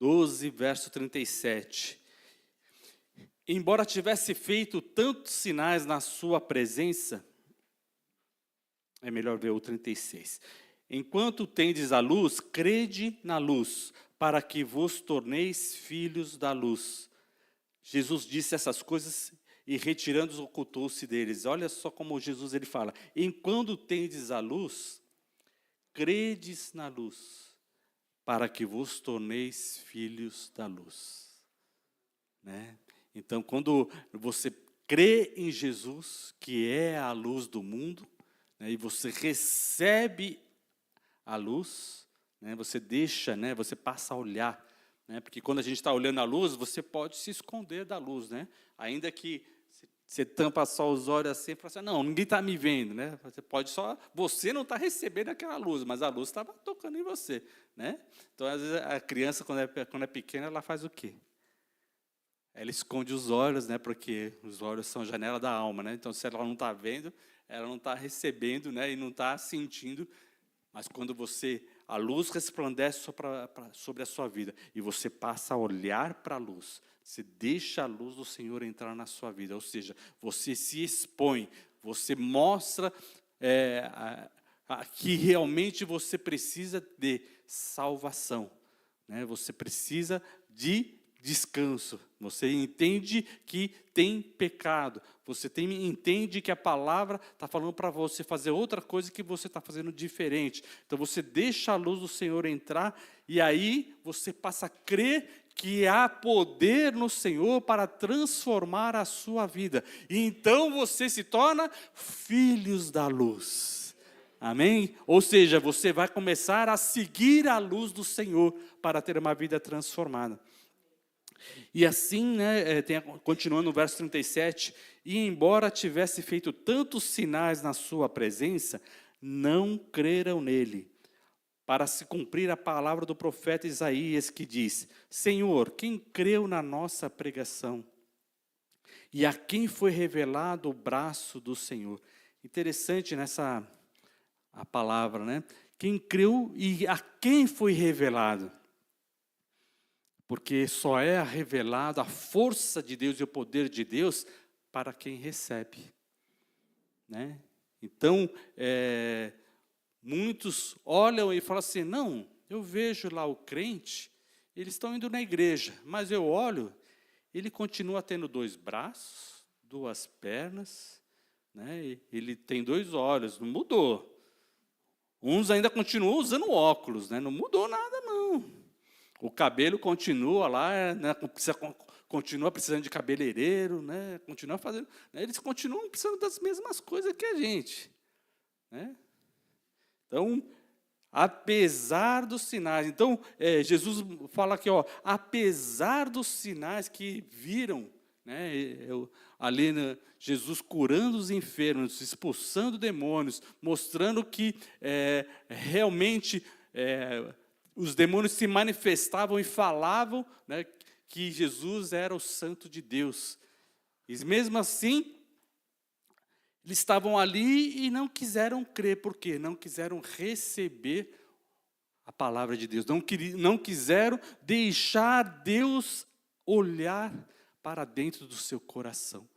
12, 12, verso 37. Embora tivesse feito tantos sinais na sua presença, é melhor ver o 36. Enquanto tendes a luz, crede na luz, para que vos torneis filhos da luz. Jesus disse essas coisas e retirando-os ocultou-se deles. Olha só como Jesus ele fala. Enquanto tendes a luz, credes na luz, para que vos torneis filhos da luz. Né? Então, quando você crê em Jesus, que é a luz do mundo, né, e você recebe a luz, né, você deixa, né, você passa a olhar, né, porque quando a gente está olhando a luz, você pode se esconder da luz, né, ainda que você tampa só os olhos assim e fala assim, não, ninguém está me vendo, né, você não está recebendo aquela luz, mas a luz estava tocando em você, né, então às vezes a criança quando é pequena, ela faz o quê? Ela esconde os olhos, né, porque os olhos são a janela da alma, né, então se ela não está vendo, ela não está recebendo, né, e não está sentindo, mas quando a luz resplandece sobre a sua vida, e você passa a olhar para a luz, você deixa a luz do Senhor entrar na sua vida, ou seja, você se expõe, você mostra que realmente você precisa de salvação, né, você precisa de descanso, você entende que tem pecado, você entende que a palavra está falando para você fazer outra coisa que você está fazendo diferente. Então você deixa a luz do Senhor entrar e aí você passa a crer que há poder no Senhor para transformar a sua vida. E então você se torna filhos da luz. Amém? Ou seja, você vai começar a seguir a luz do Senhor para ter uma vida transformada. E assim, né, continuando no verso 37, e embora tivesse feito tantos sinais na sua presença, não creram nele, para se cumprir a palavra do profeta Isaías, que diz, Senhor, quem creu na nossa pregação? E a quem foi revelado o braço do Senhor? Interessante a palavra, né? Quem creu e a quem foi revelado? Porque só é revelado a força de Deus e o poder de Deus para quem recebe. Né? Então, muitos olham e falam assim, não, eu vejo lá o crente, eles estão indo na igreja, mas eu olho, ele continua tendo 2 braços, 2 pernas, né? Ele tem 2 olhos, não mudou. Uns ainda continuam usando óculos, né? Não mudou nada não. O cabelo continua lá, né, continua precisando de cabeleireiro, né, continua fazendo, né, eles continuam precisando das mesmas coisas que a gente. Né? Então, apesar dos sinais, então, Jesus fala aqui, ó, apesar dos sinais que viram, né, ali Jesus curando os enfermos, expulsando demônios, mostrando que realmente os demônios se manifestavam e falavam, né, que Jesus era o Santo de Deus. E mesmo assim, eles estavam ali e não quiseram crer. Por quê? Não quiseram receber a palavra de Deus. Não quiseram deixar Deus olhar para dentro do seu coração.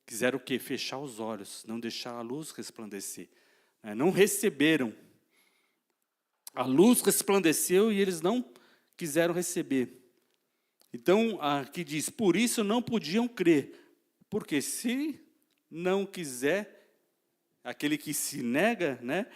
Quiseram o quê? Fechar os olhos, não deixar a luz resplandecer. Não receberam. A luz resplandeceu e eles não quiseram receber. Então, aqui diz, por isso não podiam crer. Porque se não quiser, aquele que se nega, né,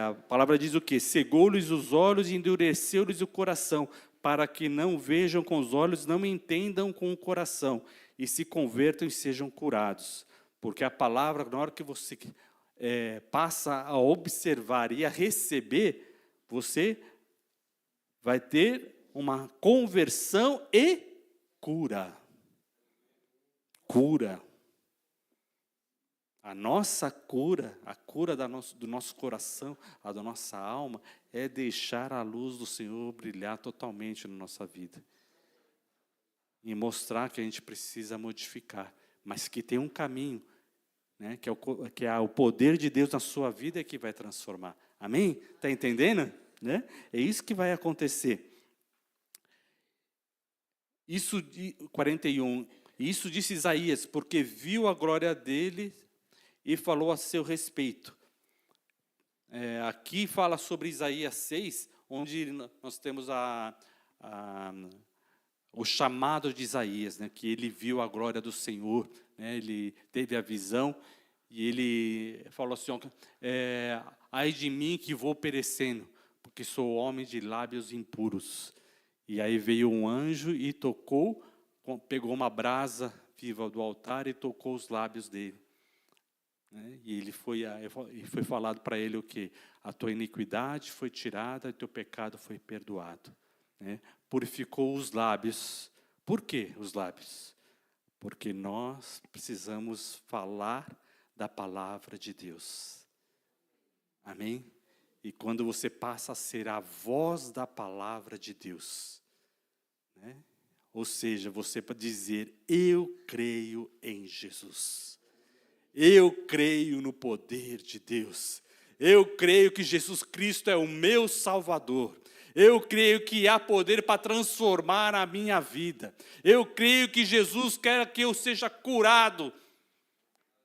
a palavra diz o quê? Cegou-lhes os olhos e endureceu-lhes o coração, para que não vejam com os olhos, não entendam com o coração, e se convertam e sejam curados. Porque a palavra, na hora que você passa a observar e a receber, você vai ter uma conversão e cura. Cura. A nossa cura, a cura do nosso coração, a da nossa alma, é deixar a luz do Senhor brilhar totalmente na nossa vida. E mostrar que a gente precisa modificar, mas que tem um caminho, né, que é o poder de Deus na sua vida que vai transformar. Amém? Está entendendo? Né? É isso que vai acontecer. 41. Isso disse Isaías, porque viu a glória dele e falou a seu respeito. Aqui fala sobre Isaías 6, onde nós temos o chamado de Isaías, né, que ele viu a glória do Senhor, né, ele teve a visão, e ele falou assim, ai de mim que vou perecendo, porque sou homem de lábios impuros. E aí veio um anjo e tocou, pegou uma brasa viva do altar e tocou os lábios dele. Né? E foi falado para ele o quê? A tua iniquidade foi tirada e teu pecado foi perdoado. Né? Purificou os lábios. Por quê os lábios? Porque nós precisamos falar da palavra de Deus. Amém? E quando você passa a ser a voz da palavra de Deus, né? Ou seja, você pode dizer, eu creio em Jesus. Eu creio no poder de Deus. Eu creio que Jesus Cristo é o meu Salvador. Eu creio que há poder para transformar a minha vida. Eu creio que Jesus quer que eu seja curado.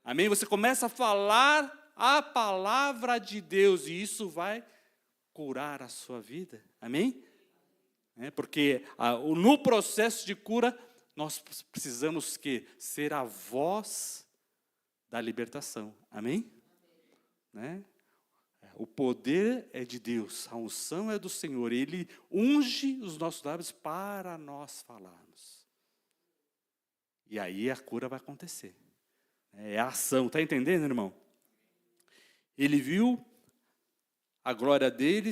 Amém? Você começa a falar a palavra de Deus e isso vai curar a sua vida. Amém? Porque no processo de cura, nós precisamos ser a voz da libertação. Amém? Né? O poder é de Deus, a unção é do Senhor. Ele unge os nossos lábios para nós falarmos. E aí a cura vai acontecer. É a ação, está entendendo, irmão? Ele viu a glória dele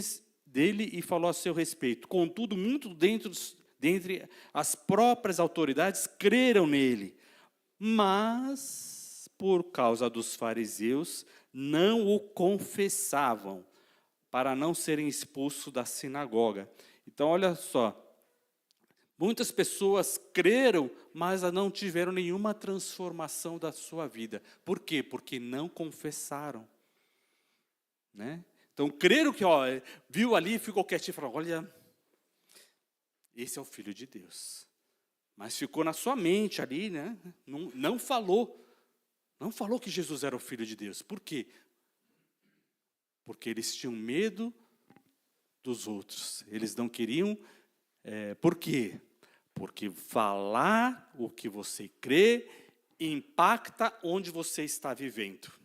e falou a seu respeito. Contudo, muito dentre as próprias autoridades creram nele. Mas, por causa dos fariseus, não o confessavam, para não serem expulsos da sinagoga. Então, olha só. Muitas pessoas creram, mas não tiveram nenhuma transformação da sua vida. Por quê? Porque não confessaram. Né? Então, creram que, viu ali, ficou quietinho e falou, olha, esse é o Filho de Deus. Mas ficou na sua mente ali, né? Não falou. Não falou que Jesus era o Filho de Deus. Por quê? Porque eles tinham medo dos outros. Eles não queriam. Por quê? Porque falar o que você crê impacta onde você está vivendo.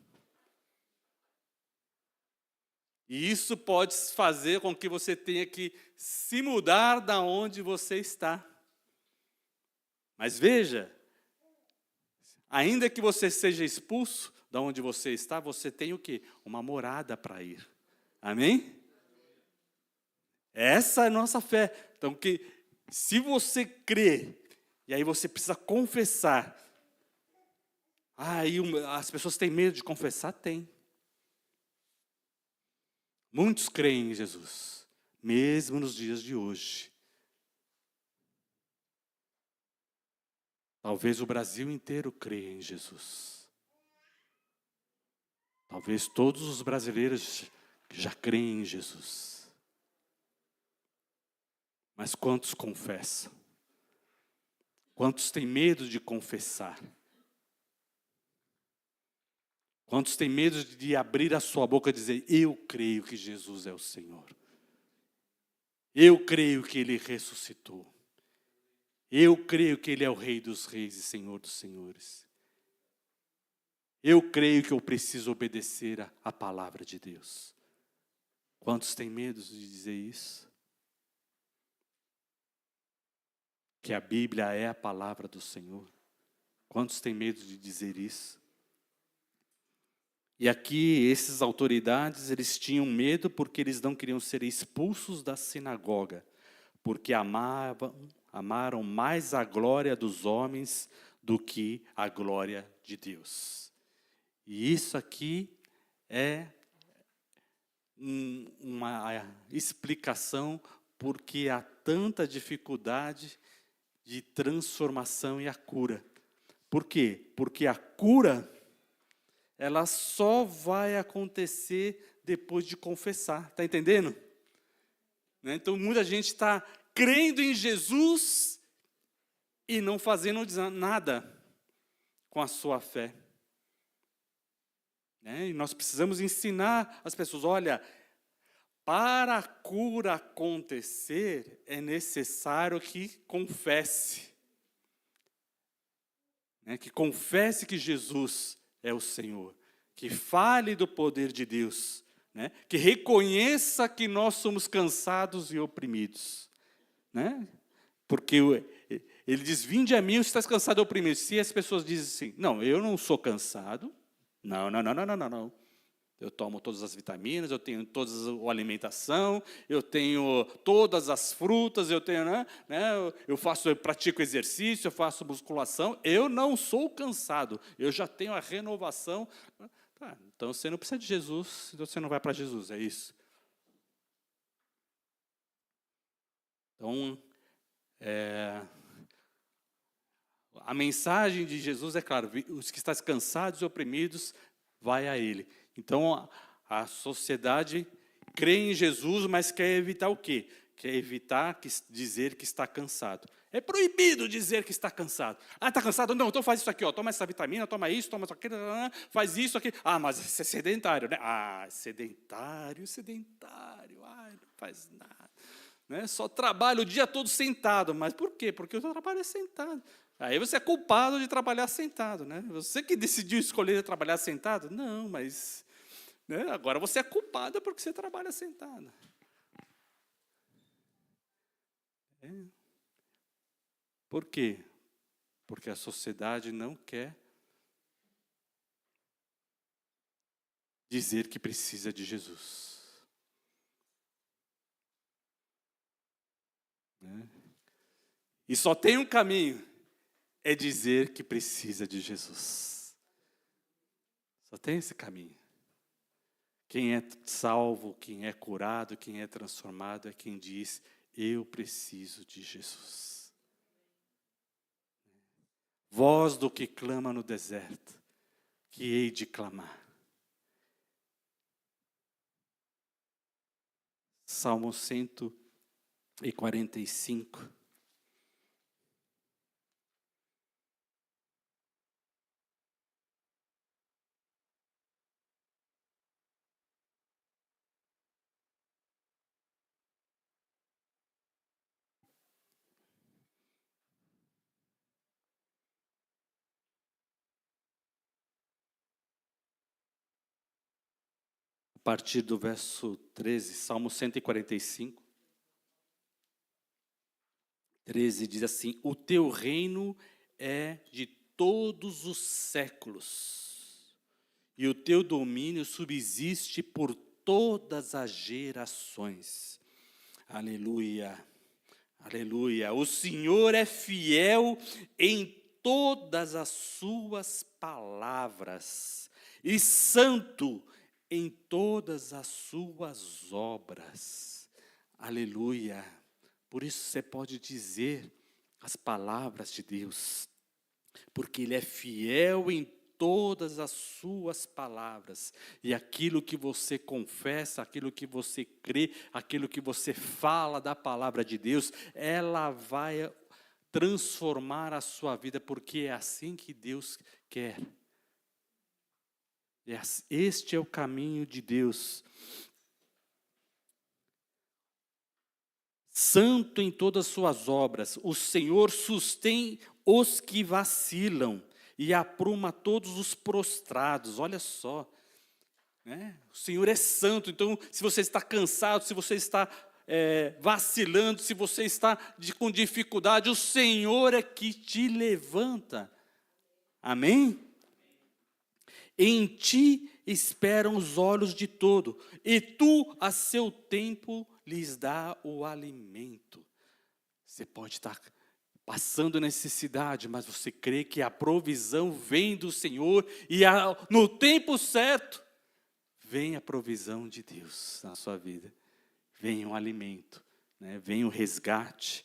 E isso pode fazer com que você tenha que se mudar da onde você está. Mas veja, ainda que você seja expulso da onde você está, você tem o quê? Uma morada para ir. Amém? Essa é a nossa fé. Então, se você crê, e aí você precisa confessar. As pessoas têm medo de confessar? Tem. Muitos creem em Jesus, mesmo nos dias de hoje. Talvez o Brasil inteiro creia em Jesus. Talvez todos os brasileiros já creem em Jesus. Mas quantos confessam? Quantos têm medo de confessar? Quantos têm medo de abrir a sua boca e dizer, eu creio que Jesus é o Senhor. Eu creio que Ele ressuscitou. Eu creio que Ele é o Rei dos Reis e Senhor dos Senhores. Eu creio que eu preciso obedecer a palavra de Deus. Quantos têm medo de dizer isso? Que a Bíblia é a palavra do Senhor. Quantos têm medo de dizer isso? E aqui, essas autoridades, eles tinham medo porque eles não queriam ser expulsos da sinagoga, porque amaram mais a glória dos homens do que a glória de Deus. E isso aqui é uma explicação porque há tanta dificuldade de transformação e a cura. Por quê? Porque a cura ela só vai acontecer depois de confessar. Está entendendo? Então, muita gente está crendo em Jesus e não fazendo nada com a sua fé. Né? E nós precisamos ensinar as pessoas, olha, para a cura acontecer, é necessário que confesse. Né? Que confesse que Jesus é o Senhor. Que fale do poder de Deus. Né? Que reconheça que nós somos cansados e oprimidos. Né? Porque ele diz, vinde a mim, você está cansado e oprimido. Se as pessoas dizem assim, não, eu não sou cansado. Não. Eu tomo todas as vitaminas, eu tenho toda a alimentação, eu tenho todas as frutas, eu tenho, né, eu pratico exercício, eu faço musculação, eu não sou cansado, eu já tenho a renovação. Então você não precisa de Jesus, então você não vai para Jesus, é isso. Então, a mensagem de Jesus é claro, os que estão cansados e oprimidos, vai a Ele. Então, a sociedade crê em Jesus, mas quer evitar o quê? Quer evitar dizer que está cansado. É proibido dizer que está cansado. Ah, está cansado? Não, então faz isso aqui, ó, toma essa vitamina, toma isso aquilo, faz isso aqui. Ah, mas você é sedentário, né? Ah, sedentário, ah, não faz nada. Né? Só trabalha o dia todo sentado. Mas por quê? Porque eu trabalho sentado. Aí você é culpado de trabalhar sentado, né? Você que decidiu escolher trabalhar sentado? Não, mas né, agora você é culpado porque você trabalha sentado. Por quê? Porque a sociedade não quer dizer que precisa de Jesus. Né? E só tem um caminho. É dizer que precisa de Jesus. Só tem esse caminho. Quem é salvo, quem é curado, quem é transformado, é quem diz, eu preciso de Jesus. Voz do que clama no deserto, que hei de clamar. Salmo 145. A partir do verso 13, Salmo 145. 13 diz assim, o teu reino é de todos os séculos, e o teu domínio subsiste por todas as gerações. Aleluia, aleluia. O Senhor é fiel em todas as suas palavras, e santo em todas as suas obras. Aleluia. Por isso você pode dizer as palavras de Deus, porque Ele é fiel em todas as suas palavras, e aquilo que você confessa, aquilo que você crê, aquilo que você fala da palavra de Deus, ela vai transformar a sua vida, porque é assim que Deus quer. Este é o caminho de Deus. Santo em todas as suas obras, o Senhor sustém os que vacilam e apruma todos os prostrados. Olha só, né? O Senhor é santo, então se você está cansado, se você está vacilando, se você está com dificuldade, o Senhor é que te levanta. Amém? Em ti esperam os olhos de todo, e tu, a seu tempo, lhes dá o alimento. Você pode estar passando necessidade, mas você crê que a provisão vem do Senhor, e no tempo certo, vem a provisão de Deus na sua vida. Vem o alimento, né? Vem o resgate.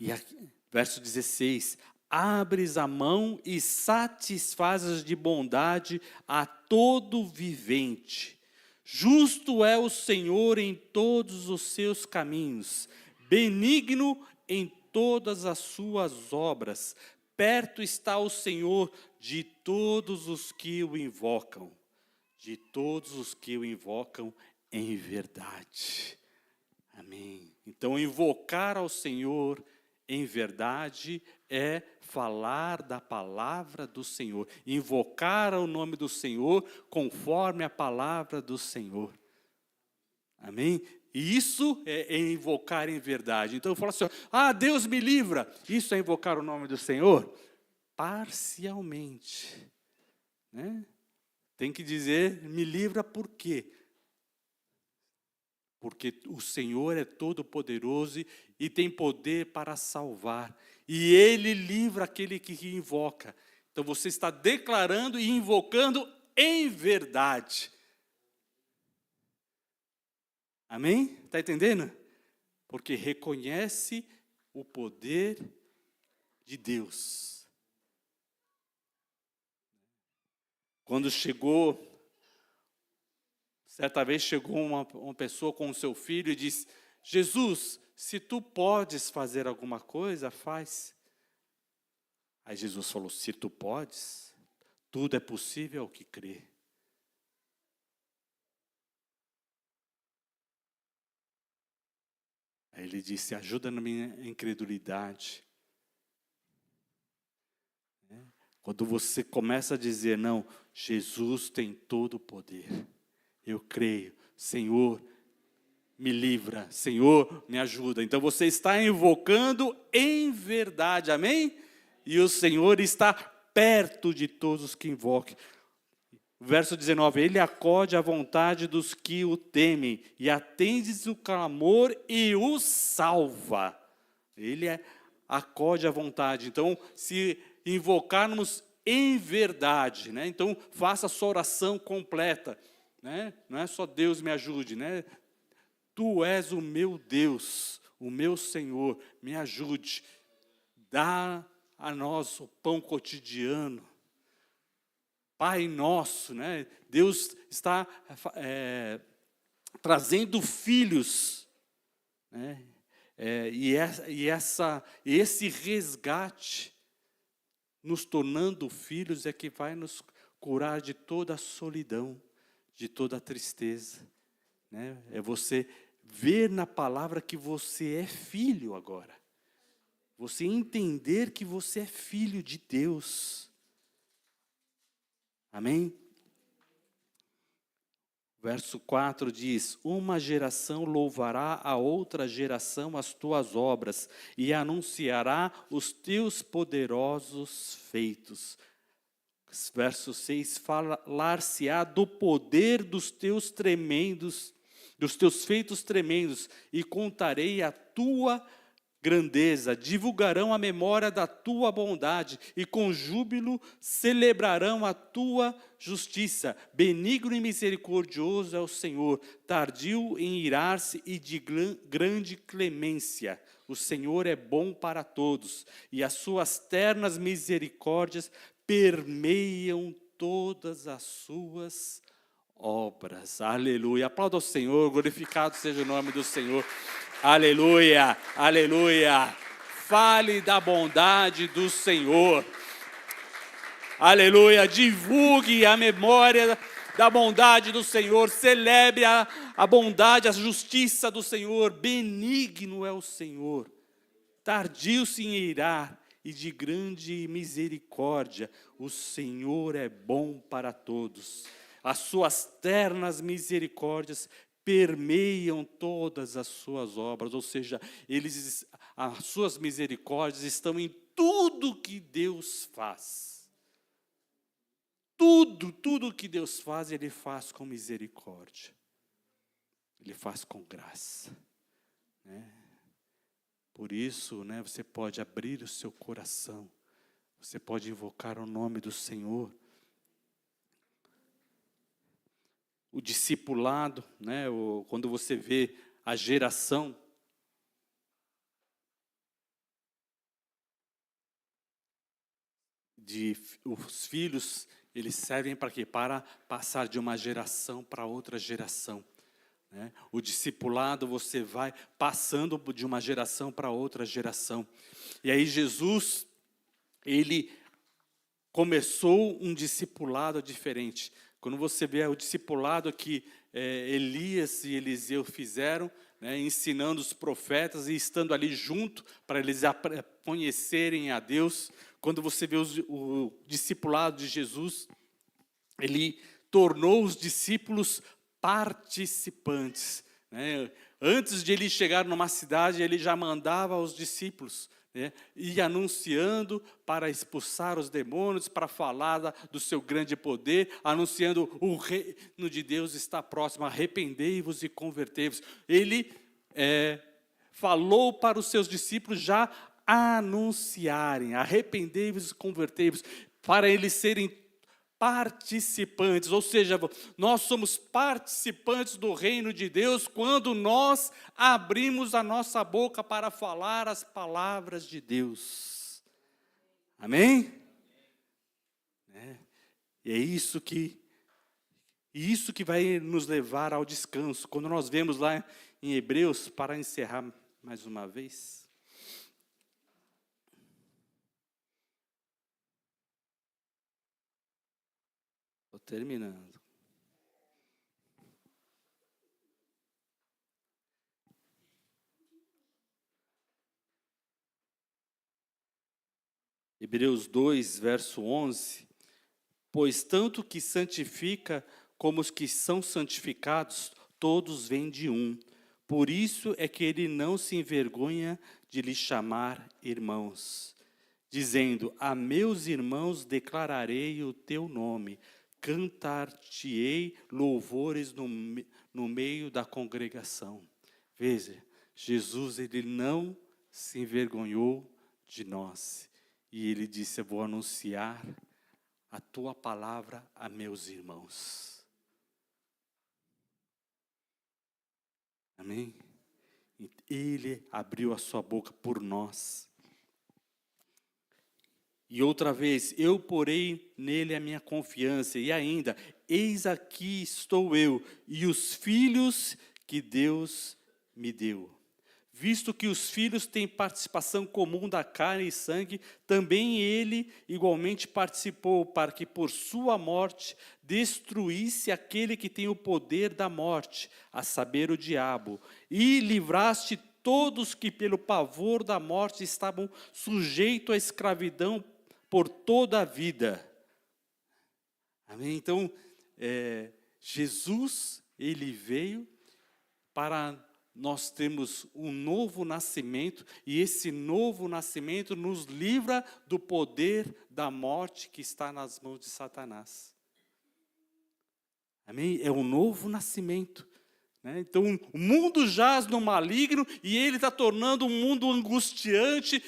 E aqui, verso 16, abres a mão e satisfazes de bondade a todo vivente. Justo é o Senhor em todos os seus caminhos, benigno em todas as suas obras. Perto está o Senhor de todos os que o invocam. De todos os que o invocam em verdade. Amém. Então, invocar ao Senhor em verdade é falar da palavra do Senhor. Invocar o nome do Senhor conforme a palavra do Senhor. Amém? E isso é invocar em verdade. Então eu falo assim, Deus me livra. Isso é invocar o nome do Senhor? Parcialmente. Né? Tem que dizer, me livra por quê? Porque o Senhor é todo-poderoso e tem poder para salvar. E Ele livra aquele que invoca. Então você está declarando e invocando em verdade. Amém? Está entendendo? Porque reconhece o poder de Deus. Quando certa vez chegou uma pessoa com o seu filho e disse, Jesus, se tu podes fazer alguma coisa, faz. Aí Jesus falou, se tu podes, tudo é possível ao que crê. Aí ele disse, ajuda na minha incredulidade. Quando você começa a dizer, não, Jesus tem todo o poder. Eu creio, Senhor, me livra, Senhor, me ajuda. Então você está invocando em verdade, amém? E o Senhor está perto de todos os que invocam. Verso 19, Ele acode à vontade dos que o temem, e atende o clamor e o salva. Ele acode à vontade. Então, se invocarmos em verdade, né? Então, faça a sua oração completa. Né? Não é só Deus me ajude, né? Tu és o meu Deus, o meu Senhor, me ajude. Dá a nós o pão cotidiano. Pai nosso, né? Deus está trazendo filhos, né? Esse resgate, nos tornando filhos, é que vai nos curar de toda a solidão, de toda a tristeza. Né? É você ver na palavra que você é filho agora. Você entender que você é filho de Deus. Amém? Verso 4 diz, uma geração louvará a outra geração as tuas obras e anunciará os teus poderosos feitos. Verso 6, falar-se-á do poder dos teus feitos tremendos, e contarei a tua grandeza, divulgarão a memória da tua bondade, e com júbilo celebrarão a tua justiça. Benigno e misericordioso é o Senhor, tardio em irar-se e de grande clemência. O Senhor é bom para todos, e as suas ternas misericórdias permeiam todas as suas obras. Aleluia. Aplauda ao Senhor, glorificado seja o nome do Senhor. Aleluia, aleluia. Fale da bondade do Senhor. Aleluia. Divulgue a memória da bondade do Senhor. Celebre a bondade, a justiça do Senhor. Benigno é o Senhor. Tardio-se em irar e de grande misericórdia. O Senhor é bom para todos. As suas ternas misericórdias permeiam todas as suas obras, ou seja, as suas misericórdias estão em tudo que Deus faz. Tudo que Deus faz, Ele faz com misericórdia. Ele faz com graça. Né? Por isso, né, você pode abrir o seu coração. Você pode invocar o nome do Senhor. O discipulado, né, quando você vê a geração, os filhos, eles servem para quê? Para passar de uma geração para outra geração. né? O discipulado, você vai passando de uma geração para outra geração. E aí Jesus, ele começou um discipulado diferente. Quando você vê o discipulado que Elias e Eliseu fizeram, né, ensinando os profetas e estando ali junto para eles conhecerem a Deus. Quando você vê o discipulado de Jesus, ele tornou os discípulos participantes, né? Antes de ele chegar numa cidade, ele já mandava os discípulos, né, ir anunciando para expulsar os demônios, para falar do seu grande poder, anunciando o reino de Deus está próximo, arrependei-vos e convertei-vos. Ele falou para os seus discípulos já anunciarem, arrependei-vos e convertei-vos, para eles serem participantes, ou seja, nós somos participantes do reino de Deus quando nós abrimos a nossa boca para falar as palavras de Deus. Amém? E é isso que vai nos levar ao descanso. Quando nós vemos lá em Hebreus, para encerrar mais uma vez, estou terminando. Hebreus 2, verso 11. Pois tanto que santifica como os que são santificados, todos vêm de um. Por isso é que ele não se envergonha de lhes chamar irmãos, dizendo: a meus irmãos declararei o teu nome, cantar-te-ei louvores no meio da congregação. Veja, Jesus, ele não se envergonhou de nós. E ele disse: eu vou anunciar a tua palavra a meus irmãos. Amém? Ele abriu a sua boca por nós. E outra vez, eu porei nele a minha confiança. E ainda, eis aqui estou eu e os filhos que Deus me deu. Visto que os filhos têm participação comum da carne e sangue, também ele igualmente participou, para que por sua morte destruísse aquele que tem o poder da morte, a saber, o diabo, e livraste todos que pelo pavor da morte estavam sujeitos à escravidão por toda a vida. Amém? Então, Jesus, ele veio para nós termos um novo nascimento, e esse novo nascimento nos livra do poder da morte que está nas mãos de Satanás. Amém? É um novo nascimento. Então, o mundo jaz no maligno e ele está tornando um mundo angustiante,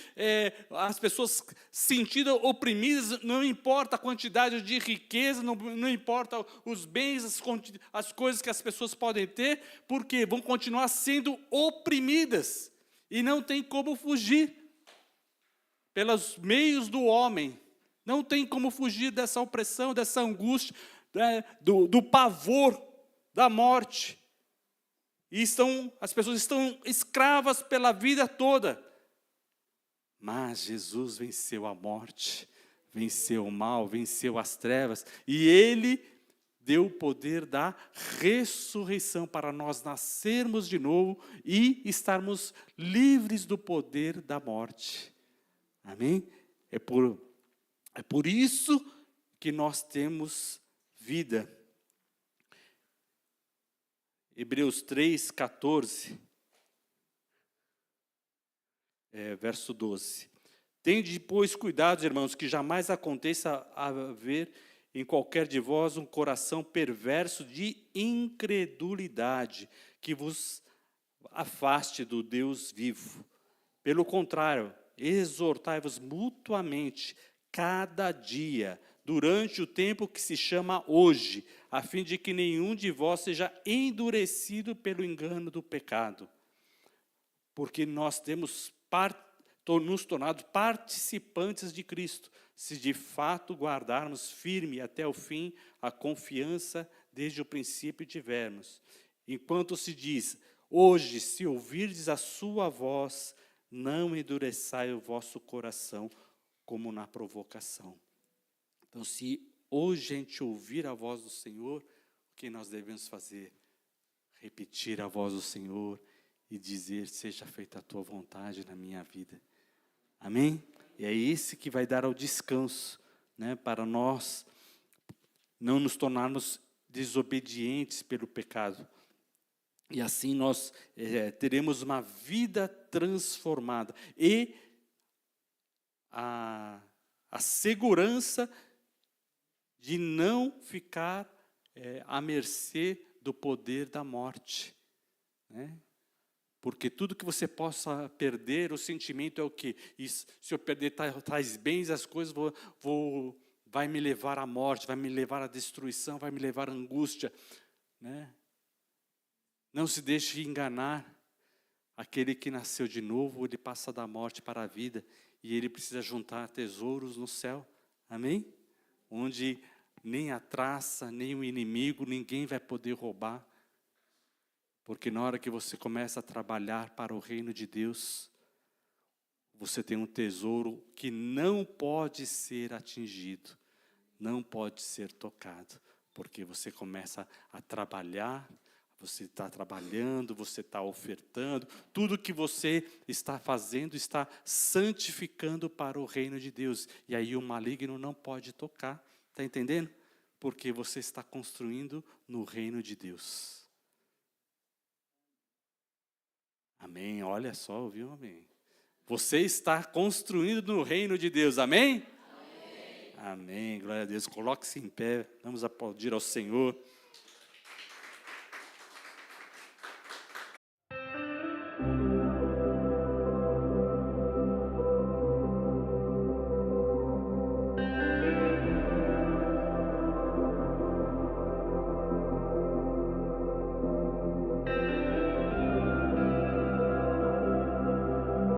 as pessoas sentindo oprimidas, não importa a quantidade de riqueza, não importa os bens, as coisas que as pessoas podem ter, porque vão continuar sendo oprimidas e não tem como fugir pelos meios do homem, não tem como fugir dessa opressão, dessa angústia, do pavor da morte. E as pessoas estão escravas pela vida toda. Mas Jesus venceu a morte, venceu o mal, venceu as trevas. E ele deu o poder da ressurreição para nós nascermos de novo e estarmos livres do poder da morte. Amém? É por isso que nós temos vida. Hebreus 3, 14, verso 12. Tende, pois, cuidado, irmãos, que jamais aconteça haver em qualquer de vós um coração perverso de incredulidade, que vos afaste do Deus vivo. Pelo contrário, exortai-vos mutuamente, cada dia, durante o tempo que se chama hoje, a fim de que nenhum de vós seja endurecido pelo engano do pecado. Porque nós temos nos tornado participantes de Cristo, se de fato guardarmos firme até o fim a confiança desde o princípio tivermos. Enquanto se diz, hoje, se ouvirdes a sua voz, não endureçai o vosso coração, como na provocação. Então, se hoje a gente ouvir a voz do Senhor, o que nós devemos fazer? Repetir a voz do Senhor e dizer, seja feita a tua vontade na minha vida. Amém? E é esse que vai dar o descanso, né, para nós não nos tornarmos desobedientes pelo pecado. E assim nós teremos uma vida transformada. E a segurança de não ficar à mercê do poder da morte, né? Porque tudo que você possa perder, o sentimento é o quê? Se eu perder tais bens, as coisas vai me levar à morte, vai me levar à destruição, vai me levar à angústia, né? Não se deixe enganar. Aquele que nasceu de novo, ele passa da morte para a vida, e ele precisa juntar tesouros no céu. Amém? Onde nem a traça, nem o inimigo, ninguém vai poder roubar. Porque na hora que você começa a trabalhar para o reino de Deus, você tem um tesouro que não pode ser atingido, não pode ser tocado, porque você começa a trabalhar, você está trabalhando, você está ofertando, tudo que você está fazendo está santificando para o reino de Deus. E aí o maligno não pode tocar, está entendendo? Porque você está construindo no reino de Deus. Amém, olha só, ouviu? Amém. Você está construindo no reino de Deus, amém? Amém, amém, glória a Deus. Coloque-se em pé, vamos aplaudir ao Senhor.